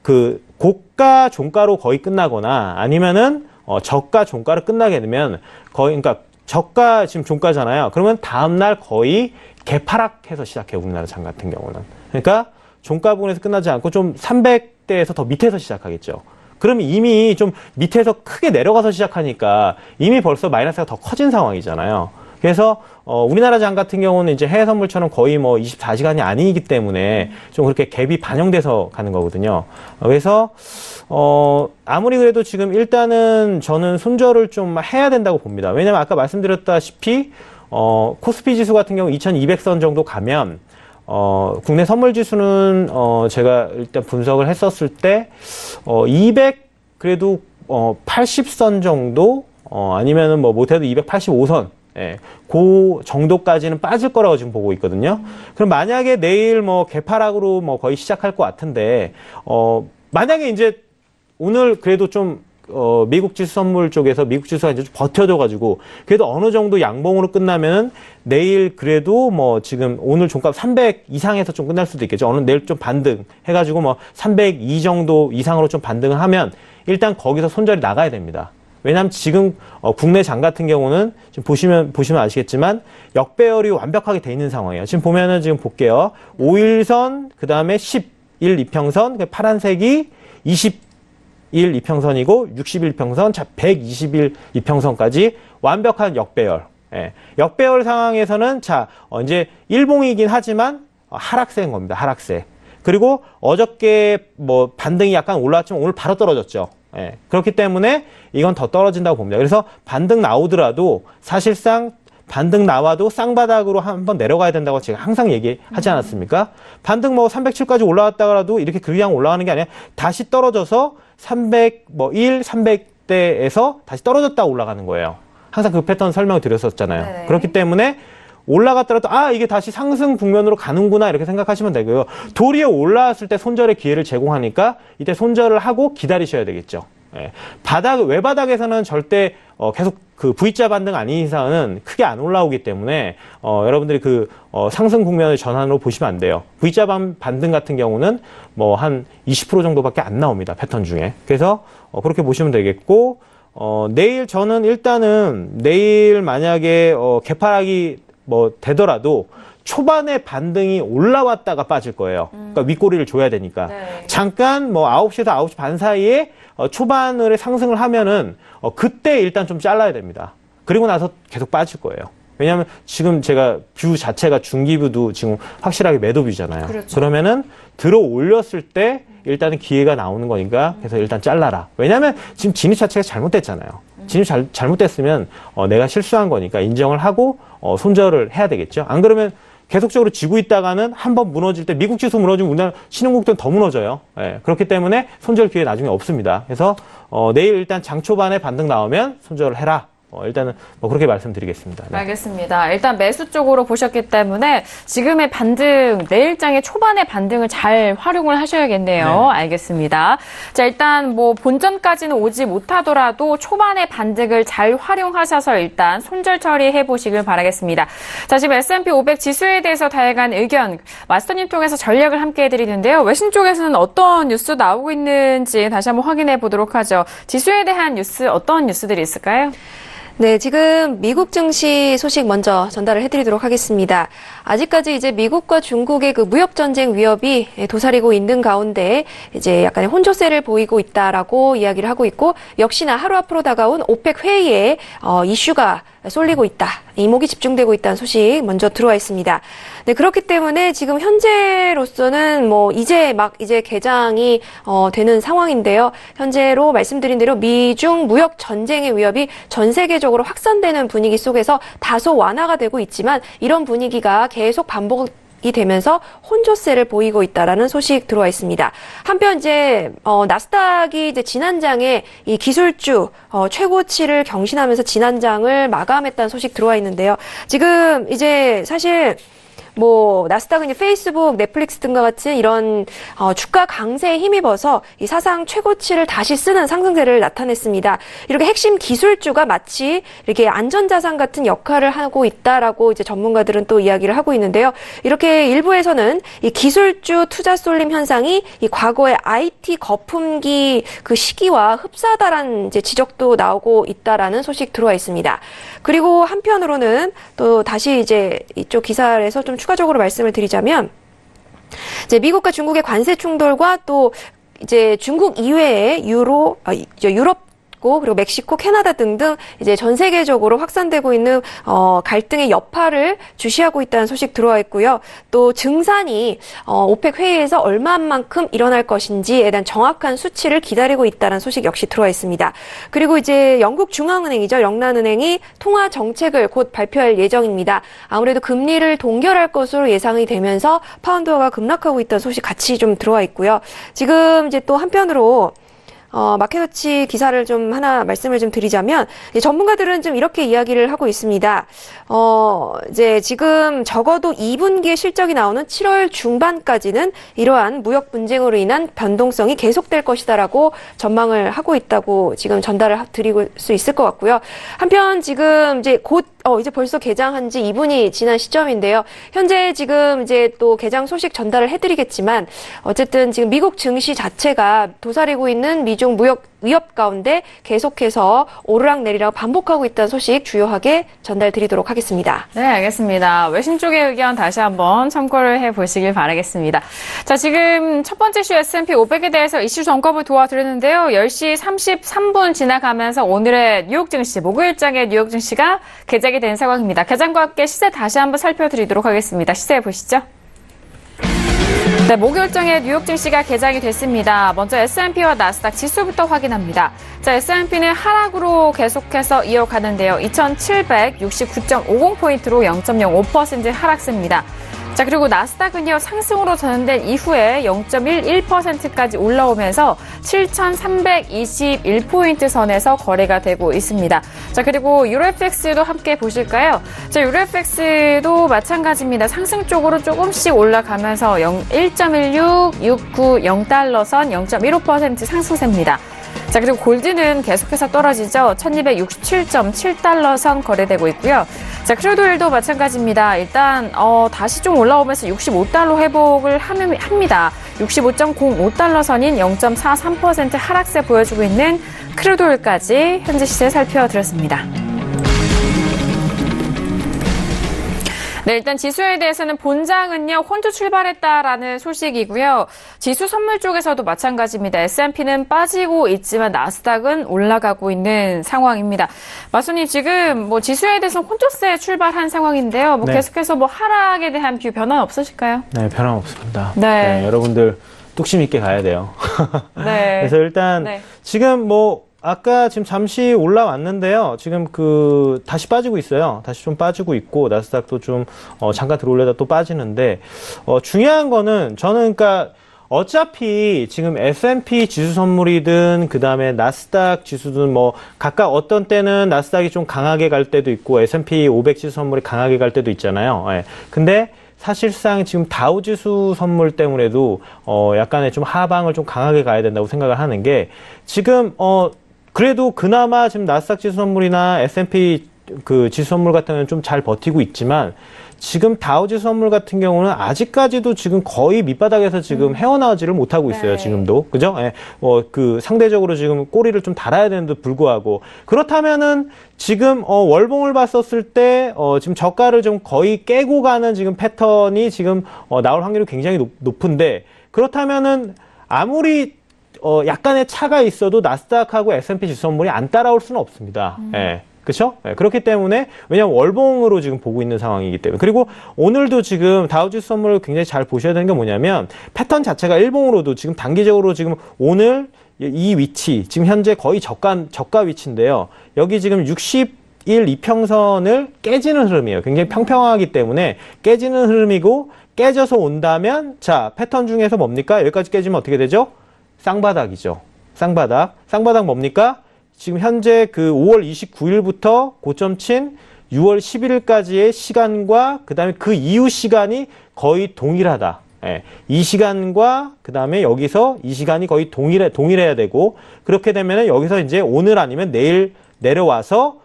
그 고가 종가로 거의 끝나거나 아니면은 저가 종가로 끝나게 되면 거의 그러니까 저가 지금 종가잖아요. 그러면 다음날 거의 개파락해서 시작해요. 우리나라 장 같은 경우는. 그러니까 종가 부분에서 끝나지 않고 좀 300대에서 더 밑에서 시작하겠죠. 그러면 이미 좀 밑에서 크게 내려가서 시작하니까 이미 벌써 마이너스가 더 커진 상황이잖아요. 그래서 우리나라 장 같은 경우는 이제 해외 선물처럼 거의 뭐 24시간이 아니기 때문에 좀 그렇게 갭이 반영돼서 가는 거거든요. 그래서 아무리 그래도 지금 일단은 저는 손절을 좀 해야 된다고 봅니다. 왜냐면 아까 말씀드렸다시피 코스피 지수 같은 경우 2200선 정도 가면 국내 선물 지수는 제가 일단 분석을 했었을 때 200 그래도 80선 정도 아니면은 뭐 못해도 285선 예, 그 정도까지는 빠질 거라고 지금 보고 있거든요. 그럼 만약에 내일 뭐 개파락으로 뭐 거의 시작할 것 같은데 만약에 이제 오늘 그래도 좀 미국 지수 선물 쪽에서 미국 지수가 이제 좀 버텨줘가지고 그래도 어느 정도 양봉으로 끝나면은 내일 그래도 뭐 지금 오늘 종가 300 이상에서 좀 끝날 수도 있겠죠. 어느 내일 좀 반등 해가지고 뭐 302 정도 이상으로 좀 반등을 하면 일단 거기서 손절이 나가야 됩니다. 왜냐하면 지금 국내 장 같은 경우는 지금 보시면 아시겠지만 역배열이 완벽하게 돼 있는 상황이에요. 지금 보면은 지금 볼게요. 5일선 그 다음에 10일 이평선 파란색이 20일 이평선이고 60일 이평선, 자 120일 이평선까지 완벽한 역배열. 예. 역배열 상황에서는 자 이제 일봉이긴 하지만 하락세인 겁니다. 하락세. 그리고 어저께 뭐 반등이 약간 올라왔지만 오늘 바로 떨어졌죠. 예. 그렇기 때문에 이건 더 떨어진다고 봅니다. 그래서 반등 나오더라도 사실상 반등 나와도 쌍바닥으로 한번 내려가야 된다고 제가 항상 얘기하지 않았습니까? 반등 뭐 307까지 올라왔다가라도 이렇게 그냥 올라가는 게 아니라 다시 떨어져서 300, 뭐 1, 300대에서 다시 떨어졌다 올라가는 거예요. 항상 그 패턴 설명을 드렸었잖아요. 네네. 그렇기 때문에 올라갔더라도 이게 다시 상승 국면으로 가는구나 이렇게 생각하시면 되고요. 도리어 올라왔을 때 손절의 기회를 제공하니까 이때 손절을 하고 기다리셔야 되겠죠. 예. 외바닥에서는 절대 계속 그 V자 반등 아닌 이상은 크게 안 올라오기 때문에 여러분들이 그 상승 국면의 전환으로 보시면 안 돼요. V자 반등 같은 경우는 뭐 한 20% 정도밖에 안 나옵니다. 패턴 중에. 그래서 그렇게 보시면 되겠고 내일 저는 일단은 내일 만약에 개파락이 뭐 되더라도 초반에 반등이 올라왔다가 빠질 거예요. 그러니까 윗꼬리를 줘야 되니까. 네. 잠깐 뭐 9시에서 9시 반 사이에 초반에 상승을 하면은 그때 일단 좀 잘라야 됩니다. 그리고 나서 계속 빠질 거예요. 왜냐하면 지금 제가 뷰 자체가 중기뷰도 지금 확실하게 매도뷰잖아요. 그렇죠. 그러면은 들어 올렸을 때 일단은 기회가 나오는 거니까 그래서 일단 잘라라. 왜냐하면 지금 진입 자체가 잘못됐잖아요. 진입 잘못됐으면 내가 실수한 거니까 인정을 하고 손절을 해야 되겠죠. 안 그러면 계속적으로 지고 있다가는 한번 무너질 때 미국 지수 무너지면 우리나라 신흥국들은 더 무너져요. 예, 그렇기 때문에 손절 기회 나중에 없습니다. 그래서 내일 일단 장 초반에 반등 나오면 손절을 해라. 일단은 뭐 그렇게 말씀드리겠습니다. 네. 알겠습니다. 일단 매수 쪽으로 보셨기 때문에 지금의 반등, 내일장의 초반의 반등을 잘 활용을 하셔야겠네요. 네. 알겠습니다. 자, 일단 뭐 본전까지는 오지 못하더라도 초반의 반등을 잘 활용하셔서 일단 손절 처리해 보시길 바라겠습니다. 자, 지금 S&P 500 지수에 대해서 다양한 의견 마스터님 통해서 전략을 함께 해드리는데요. 외신 쪽에서는 어떤 뉴스 나오고 있는지 다시 한번 확인해 보도록 하죠. 지수에 대한 뉴스, 어떤 뉴스들이 있을까요? 네, 지금 미국 증시 소식 먼저 전달을 해드리도록 하겠습니다. 아직까지 이제 미국과 중국의 그 무역 전쟁 위협이 도사리고 있는 가운데 이제 약간의 혼조세를 보이고 있다라고 이야기를 하고 있고 역시나 하루 앞으로 다가온 오펙 회의에 이슈가 쏠리고 있다. 이목이 집중되고 있다는 소식 먼저 들어와 있습니다. 네, 그렇기 때문에 지금 현재로서는 이제 개장이 되는 상황인데요. 현재로 말씀드린 대로 미중 무역 전쟁의 위협이 전 세계적으로 확산되는 분위기 속에서 다소 완화가 되고 있지만 이런 분위기가 계속 반복이 되면서 혼조세를 보이고 있다라는 소식 들어와 있습니다. 한편 나스닥이 지난장에 이 기술주 최고치를 경신하면서 지난장을 마감했다는 소식 들어와 있는데요. 지금 사실 나스닥은 페이스북, 넷플릭스 등과 같은 이런 주가 강세에 힘입어서 이 사상 최고치를 다시 쓰는 상승세를 나타냈습니다. 이렇게 핵심 기술주가 마치 이렇게 안전자산 같은 역할을 하고 있다라고 전문가들은 또 이야기를 하고 있는데요. 이렇게 일부에서는 이 기술주 투자 쏠림 현상이 이 과거의 IT 거품기 그 시기와 흡사하다라는 지적도 나오고 있다라는 소식 들어와 있습니다. 그리고 한편으로는 또 다시 이쪽 기사에서 좀 추가적으로 말씀을 드리자면 미국과 중국의 관세 충돌과 또 중국 이외의 유럽 그리고 멕시코, 캐나다 등등 전 세계적으로 확산되고 있는 갈등의 여파를 주시하고 있다는 소식 들어와 있고요. 또 증산이 오펙 회의에서 얼마만큼 일어날 것인지에 대한 정확한 수치를 기다리고 있다는 소식 역시 들어와 있습니다. 그리고 영국 중앙은행이죠. 영란은행이 통화 정책을 곧 발표할 예정입니다. 아무래도 금리를 동결할 것으로 예상이 되면서 파운드화가 급락하고 있다는 소식 같이 좀 들어와 있고요. 지금 또 한편으로 마켓워치 기사를 좀 하나 말씀을 좀 드리자면, 전문가들은 좀 이렇게 이야기를 하고 있습니다. 지금 적어도 2분기에 실적이 나오는 7월 중반까지는 이러한 무역 분쟁으로 인한 변동성이 계속될 것이다라고 전망을 하고 있다고 지금 전달을 드릴 수 있을 것 같고요. 한편 지금 곧 벌써 개장한 지 2분이 지난 시점인데요. 현재 지금 또 개장 소식 전달을 해드리겠지만, 어쨌든 지금 미국 증시 자체가 도사리고 있는 미중 무역 위협 가운데 계속해서 오르락내리락 반복하고 있다는 소식 주요하게 전달드리도록 하겠습니다. 네, 알겠습니다. 외신 쪽의 의견 다시 한번 참고를 해보시길 바라겠습니다. 자, 지금 첫 번째 이슈 S&P 500에 대해서 이슈 점검을 도와드렸는데요. 10시 33분 지나가면서 오늘의 뉴욕 증시, 목요일장의 뉴욕 증시가 개장이 된 상황입니다. 개장과 함께 시세 다시 한번 살펴드리도록 하겠습니다. 시세 보시죠. 네, 목요일장의 뉴욕 증시가 개장이 됐습니다. 먼저 S&P와 나스닥 지수부터 확인합니다. 자, S&P는 하락으로 계속해서 이어가는데요. 2769.50포인트로 0.05% 하락세입니다. 자, 그리고 나스닥은요, 상승으로 전환된 이후에 0.11%까지 올라오면서 7,321포인트 선에서 거래가 되고 있습니다. 자, 그리고 유로FX도 함께 보실까요? 자, 유로FX도 마찬가지입니다. 상승 쪽으로 조금씩 올라가면서 1.16690달러 선 0.15% 상승세입니다. 자, 그리고 골드는 계속해서 떨어지죠. 1267.7달러 선 거래되고 있고요. 자, 크루드 오일도 마찬가지입니다. 일단 다시 좀 올라오면서 65달러 회복을 합니다. 65.05달러 선인 0.43% 하락세 보여주고 있는 크루드 오일까지 현재 시세 살펴드렸습니다. 네, 일단 지수에 대해서는 본장은요, 혼조 출발했다라는 소식이고요. 지수 선물 쪽에서도 마찬가지입니다. S&P는 빠지고 있지만 나스닥은 올라가고 있는 상황입니다. 마수님, 지금 지수에 대해서는 혼조세 출발한 상황인데요. 네. 계속해서 하락에 대한 뷰 변화는 없으실까요? 네, 변화 없습니다. 네. 네, 여러분들 뚝심 있게 가야 돼요. 네. 그래서 일단 지금 아까 지금 잠시 올라왔는데요. 지금 다시 빠지고 있어요. 다시 좀 빠지고 있고, 나스닥도 좀, 잠깐 들어올려다 또 빠지는데, 중요한 거는 저는 어차피 지금 S&P 지수 선물이든, 그 다음에 나스닥 지수든 각각 어떤 때는 나스닥이 좀 강하게 갈 때도 있고, S&P 500 지수 선물이 강하게 갈 때도 있잖아요. 예. 근데, 사실상 지금 다우 지수 선물 때문에도, 약간의 좀 하방을 좀 강하게 가야 된다고 생각을 하는 게, 지금, 그래도 그나마 지금 나스닥 지수 선물이나 S&P 지수 선물 같은 경우는 좀 잘 버티고 있지만, 지금 다우 지수 선물 같은 경우는 아직까지도 지금 거의 밑바닥에서 지금 헤어나오지를 못하고 있어요. 지금도. 그죠? 예. 상대적으로 지금 꼬리를 좀 달아야 되는데 불구하고. 그렇다면은 지금, 월봉을 봤었을 때, 지금 저가를 좀 거의 깨고 가는 지금 패턴이 지금, 나올 확률이 굉장히 높은데, 그렇다면은 아무리 약간의 차가 있어도 나스닥하고 S&P 지수 선물이 안 따라올 수는 없습니다. 예. 그렇죠? 네, 그렇기 때문에 왜냐하면 월봉으로 지금 보고 있는 상황이기 때문에 그리고 오늘도 지금 다우지수 선물을 굉장히 잘 보셔야 되는 게 뭐냐면 패턴 자체가 일봉으로도 지금 단기적으로 지금 오늘 이 위치 지금 현재 거의 저가 위치인데요. 여기 지금 61 이평선을 깨지는 흐름이에요. 굉장히 평평하기 때문에 깨지는 흐름이고 깨져서 온다면 자 패턴 중에서 뭡니까? 여기까지 깨지면 어떻게 되죠? 쌍바닥이죠. 쌍바닥 뭡니까? 지금 현재 그 5월 29일부터 고점 친 6월 11일까지의 시간과 그 다음에 그 이후 시간이 거의 동일하다. 예, 이 시간과 그 다음에 여기서 이 시간이 거의 동일해야 되고 그렇게 되면은 여기서 이제 오늘 아니면 내일 내려와서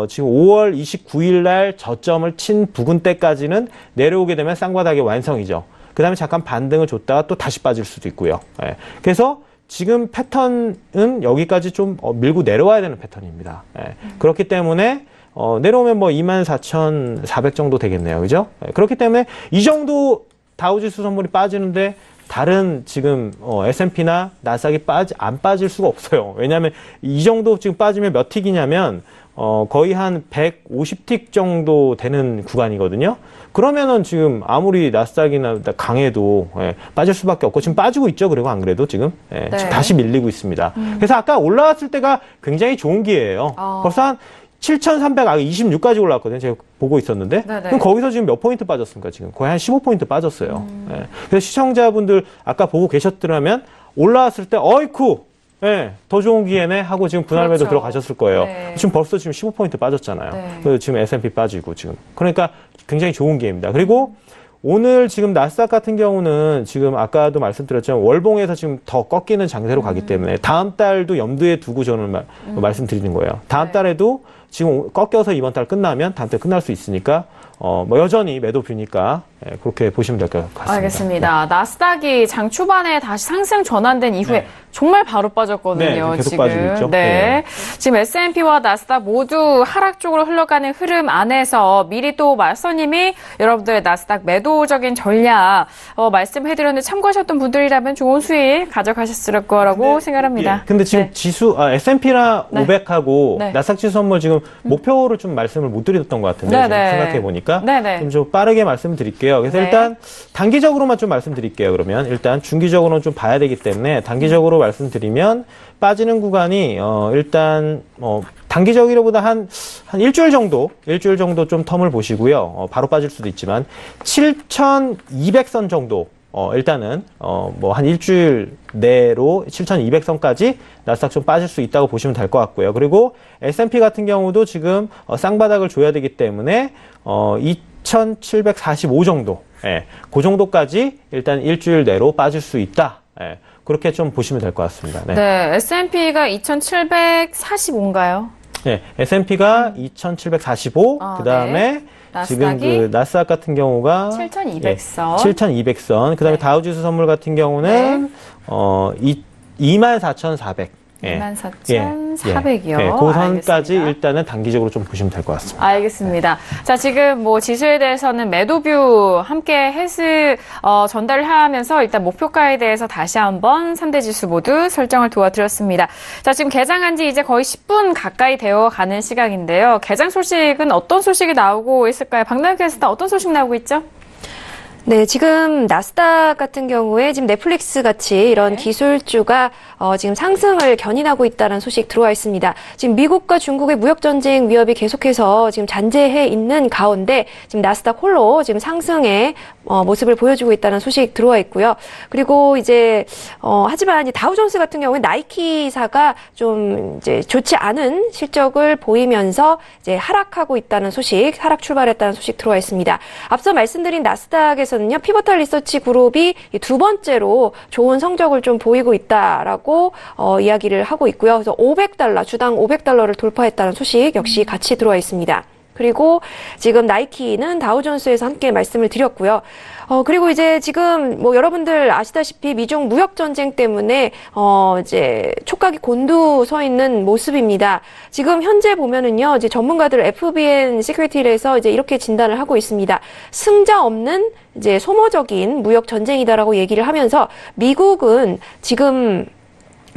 지금 5월 29일 날 저점을 친 부근대까지는 내려오게 되면 쌍바닥의 완성이죠. 그 다음에 잠깐 반등을 줬다가 또 다시 빠질 수도 있고요. 예, 그래서 지금 패턴은 여기까지 좀 밀고 내려와야 되는 패턴입니다. 예. 그렇기 때문에 내려오면 뭐 24,400 정도 되겠네요. 그죠? 예. 그렇기 때문에 이 정도 다우지수 선물이 빠지는데 다른 지금 S&P나 나스닥이 안 빠질 수가 없어요. 왜냐하면 이 정도 지금 빠지면 몇 틱이냐면 거의 한 150틱 정도 되는 구간이거든요. 그러면은 지금 아무리 나스닥이나 강해도 빠질 수밖에 없고 지금 빠지고 있죠. 그리고 안 그래도 지금, 네. 지금 다시 밀리고 있습니다. 그래서 아까 올라왔을 때가 굉장히 좋은 기회예요. 벌써 한 7,326까지 올라왔거든요. 제가 보고 있었는데. 네네. 그럼 거기서 지금 몇 포인트 빠졌습니까? 지금 거의 한 15포인트 빠졌어요. 그래서 시청자분들 아까 보고 계셨더라면 올라왔을 때 어이쿠 더 좋은 기회네 하고 지금 분할 매도 그렇죠. 들어가셨을 거예요. 네. 지금 벌써 지금 15포인트 빠졌잖아요. 네. 그래서 지금 S&P 빠지고 지금. 그러니까 굉장히 좋은 기회입니다. 그리고 오늘 지금 나스닥 같은 경우는 지금 아까도 말씀드렸지만 월봉에서 지금 더 꺾이는 장세로 가기 때문에 다음 달도 염두에 두고 저는 말씀드리는 거예요. 다음 달에도 지금 꺾여서 이번 달 끝나면 다음 달 끝날 수 있으니까 뭐 여전히 매도 뷰니까 그렇게 보시면 될 것 같습니다. 알겠습니다. 네. 나스닥이 장 초반에 다시 상승 전환된 이후에 네. 정말 바로 빠졌거든요. 네, 계속 지금. 빠지고 있죠. 네. 네. 지금 S&P와 나스닥 모두 하락 쪽으로 흘러가는 흐름 안에서 미리 또 마스터님이 여러분들의 나스닥 매도적인 전략 말씀해드렸는데 참고하셨던 분들이라면 좋은 수익 가져가셨을 거라고 생각합니다. 근데 지금 네. 지수 S&P나 네. 500하고 네. 나스닥 지수 선물 지금 목표를 좀 말씀을 못 드렸던 것 같은데 지금 생각해 보니까 좀 빠르게 말씀드릴게요. 그래서 네. 일단 단기적으로만 좀 말씀드릴게요. 그러면 일단 중기적으로는 좀 봐야 되기 때문에 단기적으로 말씀드리면 빠지는 구간이 일단 단기적이로보다 한 일주일 정도 좀 텀을 보시고요. 바로 빠질 수도 있지만 7,200선 정도 일단은 뭐 한 일주일 내로 7,200선까지 나스닥 좀 빠질 수 있다고 보시면 될 것 같고요. 그리고 S&P 같은 경우도 지금 쌍바닥을 줘야 되기 때문에 2,745 정도, 그 정도까지 일단 일주일 내로 빠질 수 있다. 그렇게 좀 보시면 될 것 같습니다. 네. 네, S&P가 2,745인가요? 네, S&P가 2,745, 그 다음에 지금 그 나스닥 같은 경우가 7,200선. 7,200선. 그 다음에 네. 다우지수 선물 같은 경우는 24,400. 24,400이요. 그 선까지 알겠습니다. 일단은 단기적으로 좀 보시면 될 것 같습니다. 알겠습니다. 자, 지금 뭐 지수에 대해서는 매도뷰 함께 전달을 하면서 일단 목표가에 대해서 다시 한번 3대 지수 모두 설정을 도와드렸습니다. 자, 지금 개장한 지 이제 거의 10분 가까이 되어 가는 시각인데요. 개장 소식은 어떤 소식이 나오고 있을까요? 박나영 캐스터 어떤 소식 나오고 있죠? 네, 지금 나스닥 같은 경우에 지금 넷플릭스 같이 이런 기술주가 지금 상승을 견인하고 있다는 소식 들어와 있습니다. 지금 미국과 중국의 무역 전쟁 위협이 계속해서 지금 잔재해 있는 가운데 지금 나스닥 홀로 지금 상승의 모습을 보여주고 있다는 소식 들어와 있고요. 그리고 이제 하지만 다우존스 같은 경우에 나이키사가 좀 이제 좋지 않은 실적을 보이면서 이제 하락하고 있다는 소식, 하락 출발했다는 소식 들어와 있습니다. 앞서 말씀드린 나스닥에서는요, 피보탈 리서치 그룹이 두 번째로 좋은 성적을 좀 보이고 있다라고 이야기를 하고 있고요. 그래서 $500, 주당 $500를 돌파했다는 소식 역시 같이 들어와 있습니다. 그리고 지금 나이키는 다우존스에서 함께 말씀을 드렸고요. 그리고 이제 지금 뭐 여러분들 아시다시피 미중 무역 전쟁 때문에 이제 촉각이 곤두서 있는 모습입니다. 지금 현재 보면은요, 이제 전문가들 FBN 시큐리티에서 이제 이렇게 진단을 하고 있습니다. 승자 없는 이제 소모적인 무역 전쟁이다라고 얘기를 하면서 미국은 지금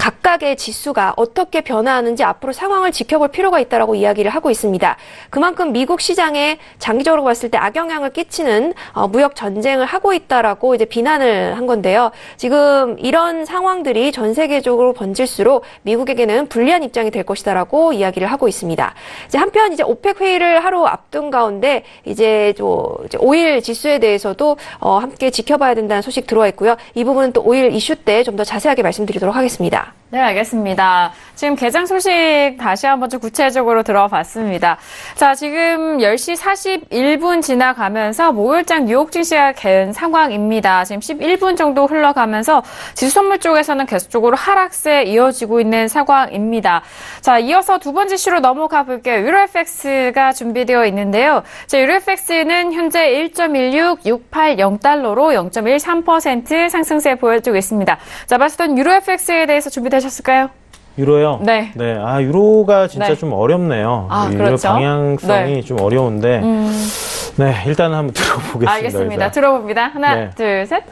각각의 지수가 어떻게 변화하는지 앞으로 상황을 지켜볼 필요가 있다라고 이야기를 하고 있습니다. 그만큼 미국 시장에 장기적으로 봤을 때 악영향을 끼치는 무역 전쟁을 하고 있다라고 이제 비난을 한 건데요. 지금 이런 상황들이 전 세계적으로 번질수록 미국에게는 불리한 입장이 될 것이다라고 이야기를 하고 있습니다. 이제 한편 이제 오펙 회의를 하루 앞둔 가운데 이제 오일 지수에 대해서도 함께 지켜봐야 된다는 소식 들어와 있고요. 이 부분은 또 오일 이슈 때 좀 더 자세하게 말씀드리도록 하겠습니다. 네, 알겠습니다. 지금 개장 소식 다시 한번 좀 구체적으로 들어봤습니다. 자, 지금 10시 41분 지나가면서 목요일장 뉴욕 증시가 갠 상황입니다. 지금 11분 정도 흘러가면서 지수 선물 쪽에서는 계속적으로 하락세 이어지고 있는 상황입니다. 자, 이어서 두 번째 이슈로 넘어가 볼게요. 유로FX가 준비되어 있는데요. 자, 유로FX는 현재 1.16680달러로 0.13% 상승세 보여주고 있습니다. 자, 마스터는 유로FX에 대해서 준비되셨을까요? 유로요? 네. 네. 아, 유로가 진짜 네. 좀 어렵네요. 유로 그렇죠. 방향성이 네. 좀 어려운데. 네, 일단 한번 들어보겠습니다. 알겠습니다. 일단. 들어봅니다. 하나, 네. 둘, 셋.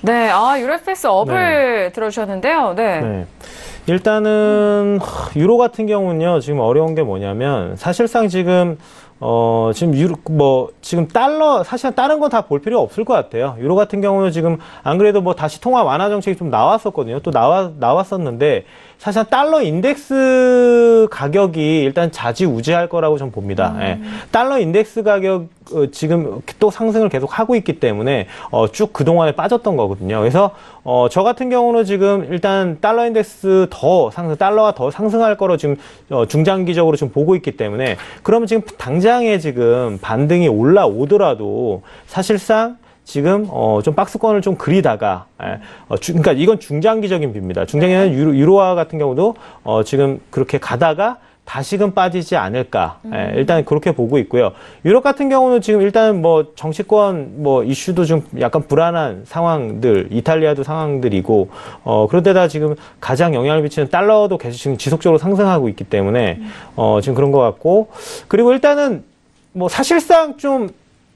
네, 유로FX 업을 들어주셨는데요. 네. 네. 일단은 유로 같은 경우는요. 지금 어려운 게 뭐냐면 사실상 지금 지금 지금 달러, 사실 다른 건 다 볼 필요 없을 것 같아요. 유로 같은 경우는 지금 안 그래도 다시 통화 완화 정책이 좀 나왔었거든요. 또 나왔었는데, 사실 달러 인덱스 가격이 일단 좌지우지할 거라고 좀 봅니다. 예. 달러 인덱스 가격, 지금 또 상승을 계속 하고 있기 때문에, 쭉 그동안에 빠졌던 거거든요. 그래서, 저 같은 경우는 지금 일단 달러 인덱스 달러가 더 상승할 거로 지금, 중장기적으로 좀 보고 있기 때문에, 그러면 지금 당장에 지금 반등이 올라오더라도 사실상 지금 좀 박스권을 좀 그리다가 그러니까 이건 중장기적인 뷰입니다. 중장기는 유로화 같은 경우도 지금 그렇게 가다가 다시금 빠지지 않을까. 일단 그렇게 보고 있고요. 유럽 같은 경우는 지금 일단 정치권 이슈도 좀 약간 불안한 상황들, 이탈리아도 상황들이고 그런데다 지금 가장 영향을 미치는 달러도 계속 지금 지속적으로 상승하고 있기 때문에 지금 그런 것 같고, 그리고 일단은 사실상 좀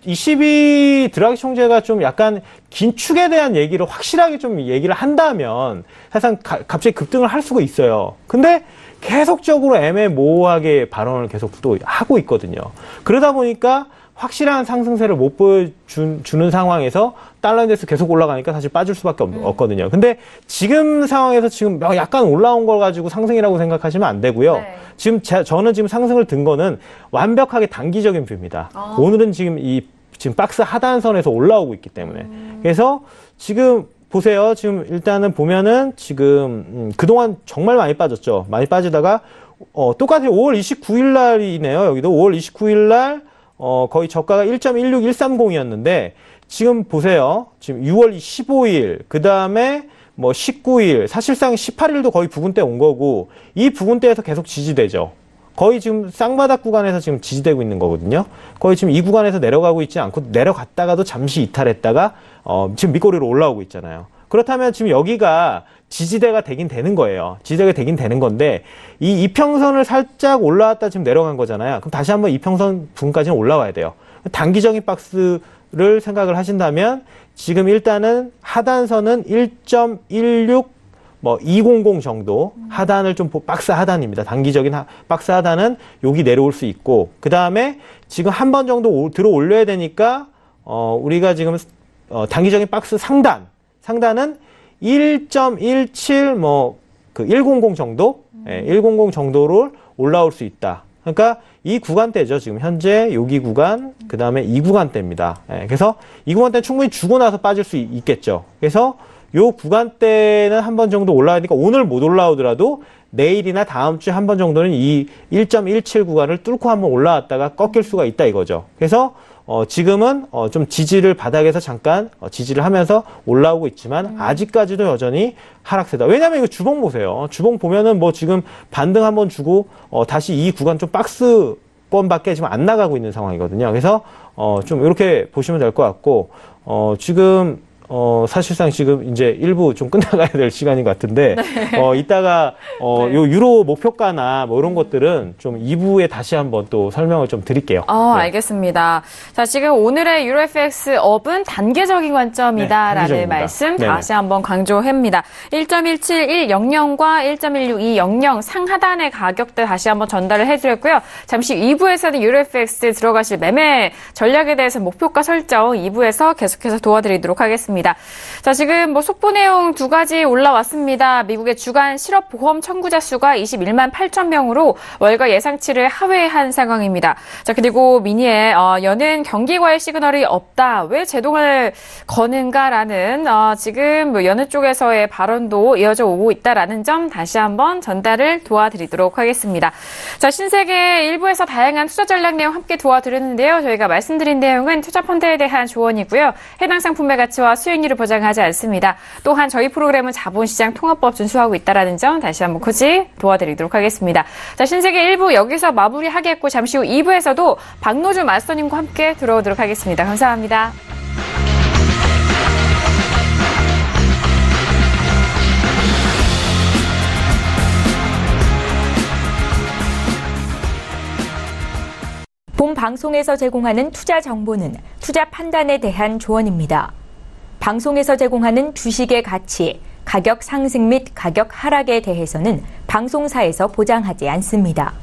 ECB 드라기 총재가 좀 약간 긴축에 대한 얘기를 확실하게 좀 얘기를 한다면 사실상 갑자기 급등을 할 수가 있어요. 근데 계속적으로 애매모호하게 발언을 계속 또 하고 있거든요. 그러다 보니까 확실한 상승세를 못 보여주는 상황에서 달러 인덱스 계속 올라가니까 사실 빠질 수밖에 없거든요. 근데 지금 상황에서 지금 약간 올라온 걸 가지고 상승이라고 생각하시면 안 되고요. 네. 저는 지금 상승을 든 거는 완벽하게 단기적인 뷰입니다. 오늘은 지금 지금 박스 하단선에서 올라오고 있기 때문에. 그래서 지금 보세요. 지금 일단은 보면은 지금 그동안 정말 많이 빠졌죠. 많이 빠지다가 똑같이 5월 29일 날이네요. 여기도 5월 29일 날 거의 저가가 1.16130이었는데 지금 보세요. 지금 6월 15일, 그 다음에 19일, 사실상 18일도 거의 부근대 온 거고, 이 부근대에서 계속 지지되죠. 거의 지금 쌍바닥 구간에서 지금 지지되고 있는 거거든요. 거의 지금 이 구간에서 내려가고 있지 않고, 내려갔다가도 잠시 이탈했다가, 지금 밑꼬리로 올라오고 있잖아요. 그렇다면 지금 여기가 지지대가 되긴 되는 거예요. 지지대가 되긴 되는 건데, 이 이평선을 살짝 올라왔다 지금 내려간 거잖아요. 그럼 다시 한번 이평선 부분까지는 올라와야 돼요. 단기적인 박스를 생각을 하신다면, 지금 일단은 하단선은 1.16 200 정도 하단을 좀 박스 하단입니다. 단기적인 박스 하단은 여기 내려올 수 있고, 그 다음에 지금 한 번 정도 들어 올려야 되니까 우리가 지금 단기적인 박스 상단은 1.17 100 정도 100 정도를 올라올 수 있다. 그러니까 이 구간대죠. 지금 현재 여기 구간, 그 다음에 이 구간대입니다. 그래서 이 구간대는 충분히 주고 나서 빠질 수 있겠죠. 그래서 요 구간대는 한 번 정도 올라가니까 오늘 못 올라오더라도 내일이나 다음 주에 한 번 정도는 이 1.17 구간을 뚫고 한번 올라왔다가 꺾일 수가 있다 이거죠. 그래서 지금은 좀 지지를 바닥에서 잠깐 지지를 하면서 올라오고 있지만 아직까지도 여전히 하락세다. 왜냐면 이거 주봉 보세요. 주봉 보면은 지금 반등 한번 주고 다시 이 구간 좀 박스권밖에 지금 안 나가고 있는 상황이거든요. 그래서 좀 이렇게 보시면 될 것 같고 지금 사실상 지금 이제 1부 좀 끝나가야 될 시간인 것 같은데, 네. 이따가, 요 유로 목표가나 뭐 이런 것들은 좀 2부에 다시 한번 또 설명을 좀 드릴게요. 네. 알겠습니다. 자, 지금 오늘의 유로 FX 업은 단계적인 관점이다라는 단계적입니다. 말씀 네네. 다시 한번 강조합니다. 1.17100과 1.16200 상하단의 가격대 다시 한번 전달을 해드렸고요. 잠시 2부에서는 유로 FX 들어가실 매매 전략에 대해서 목표가 설정 2부에서 계속해서 도와드리도록 하겠습니다. 자, 지금 뭐 속보 내용 두 가지 올라왔습니다. 미국의 주간 실업보험 청구자 수가 21만 8천 명으로 월가 예상치를 하회한 상황입니다. 자, 그리고 미니에 여는 경기과열 시그널이 없다. 왜 제동을 거는가라는 지금 뭐 여느 쪽에서의 발언도 이어져 오고 있다라는 점 다시 한번 전달을 도와드리도록 하겠습니다. 자, 신세계 일부에서 다양한 투자 전략 내용 함께 도와드렸는데요. 저희가 말씀드린 내용은 투자 펀드에 대한 조언이고요. 해당 상품의 가치와 수익률을 보장하지 않습니다. 또한 저희 프로그램은 자본시장 통합법 준수하고 있다는 점 다시 한번 굳이 도와드리도록 하겠습니다. 자, 신세계 1부 여기서 마무리하겠고 잠시 후 2부에서도 박노준 마스터님과 함께 들어오도록 하겠습니다. 감사합니다. 본 방송에서 제공하는 투자 정보는 투자 판단에 대한 조언입니다. 방송에서 제공하는 주식의 가치, 가격 상승 및 가격 하락에 대해서는 방송사에서 보장하지 않습니다.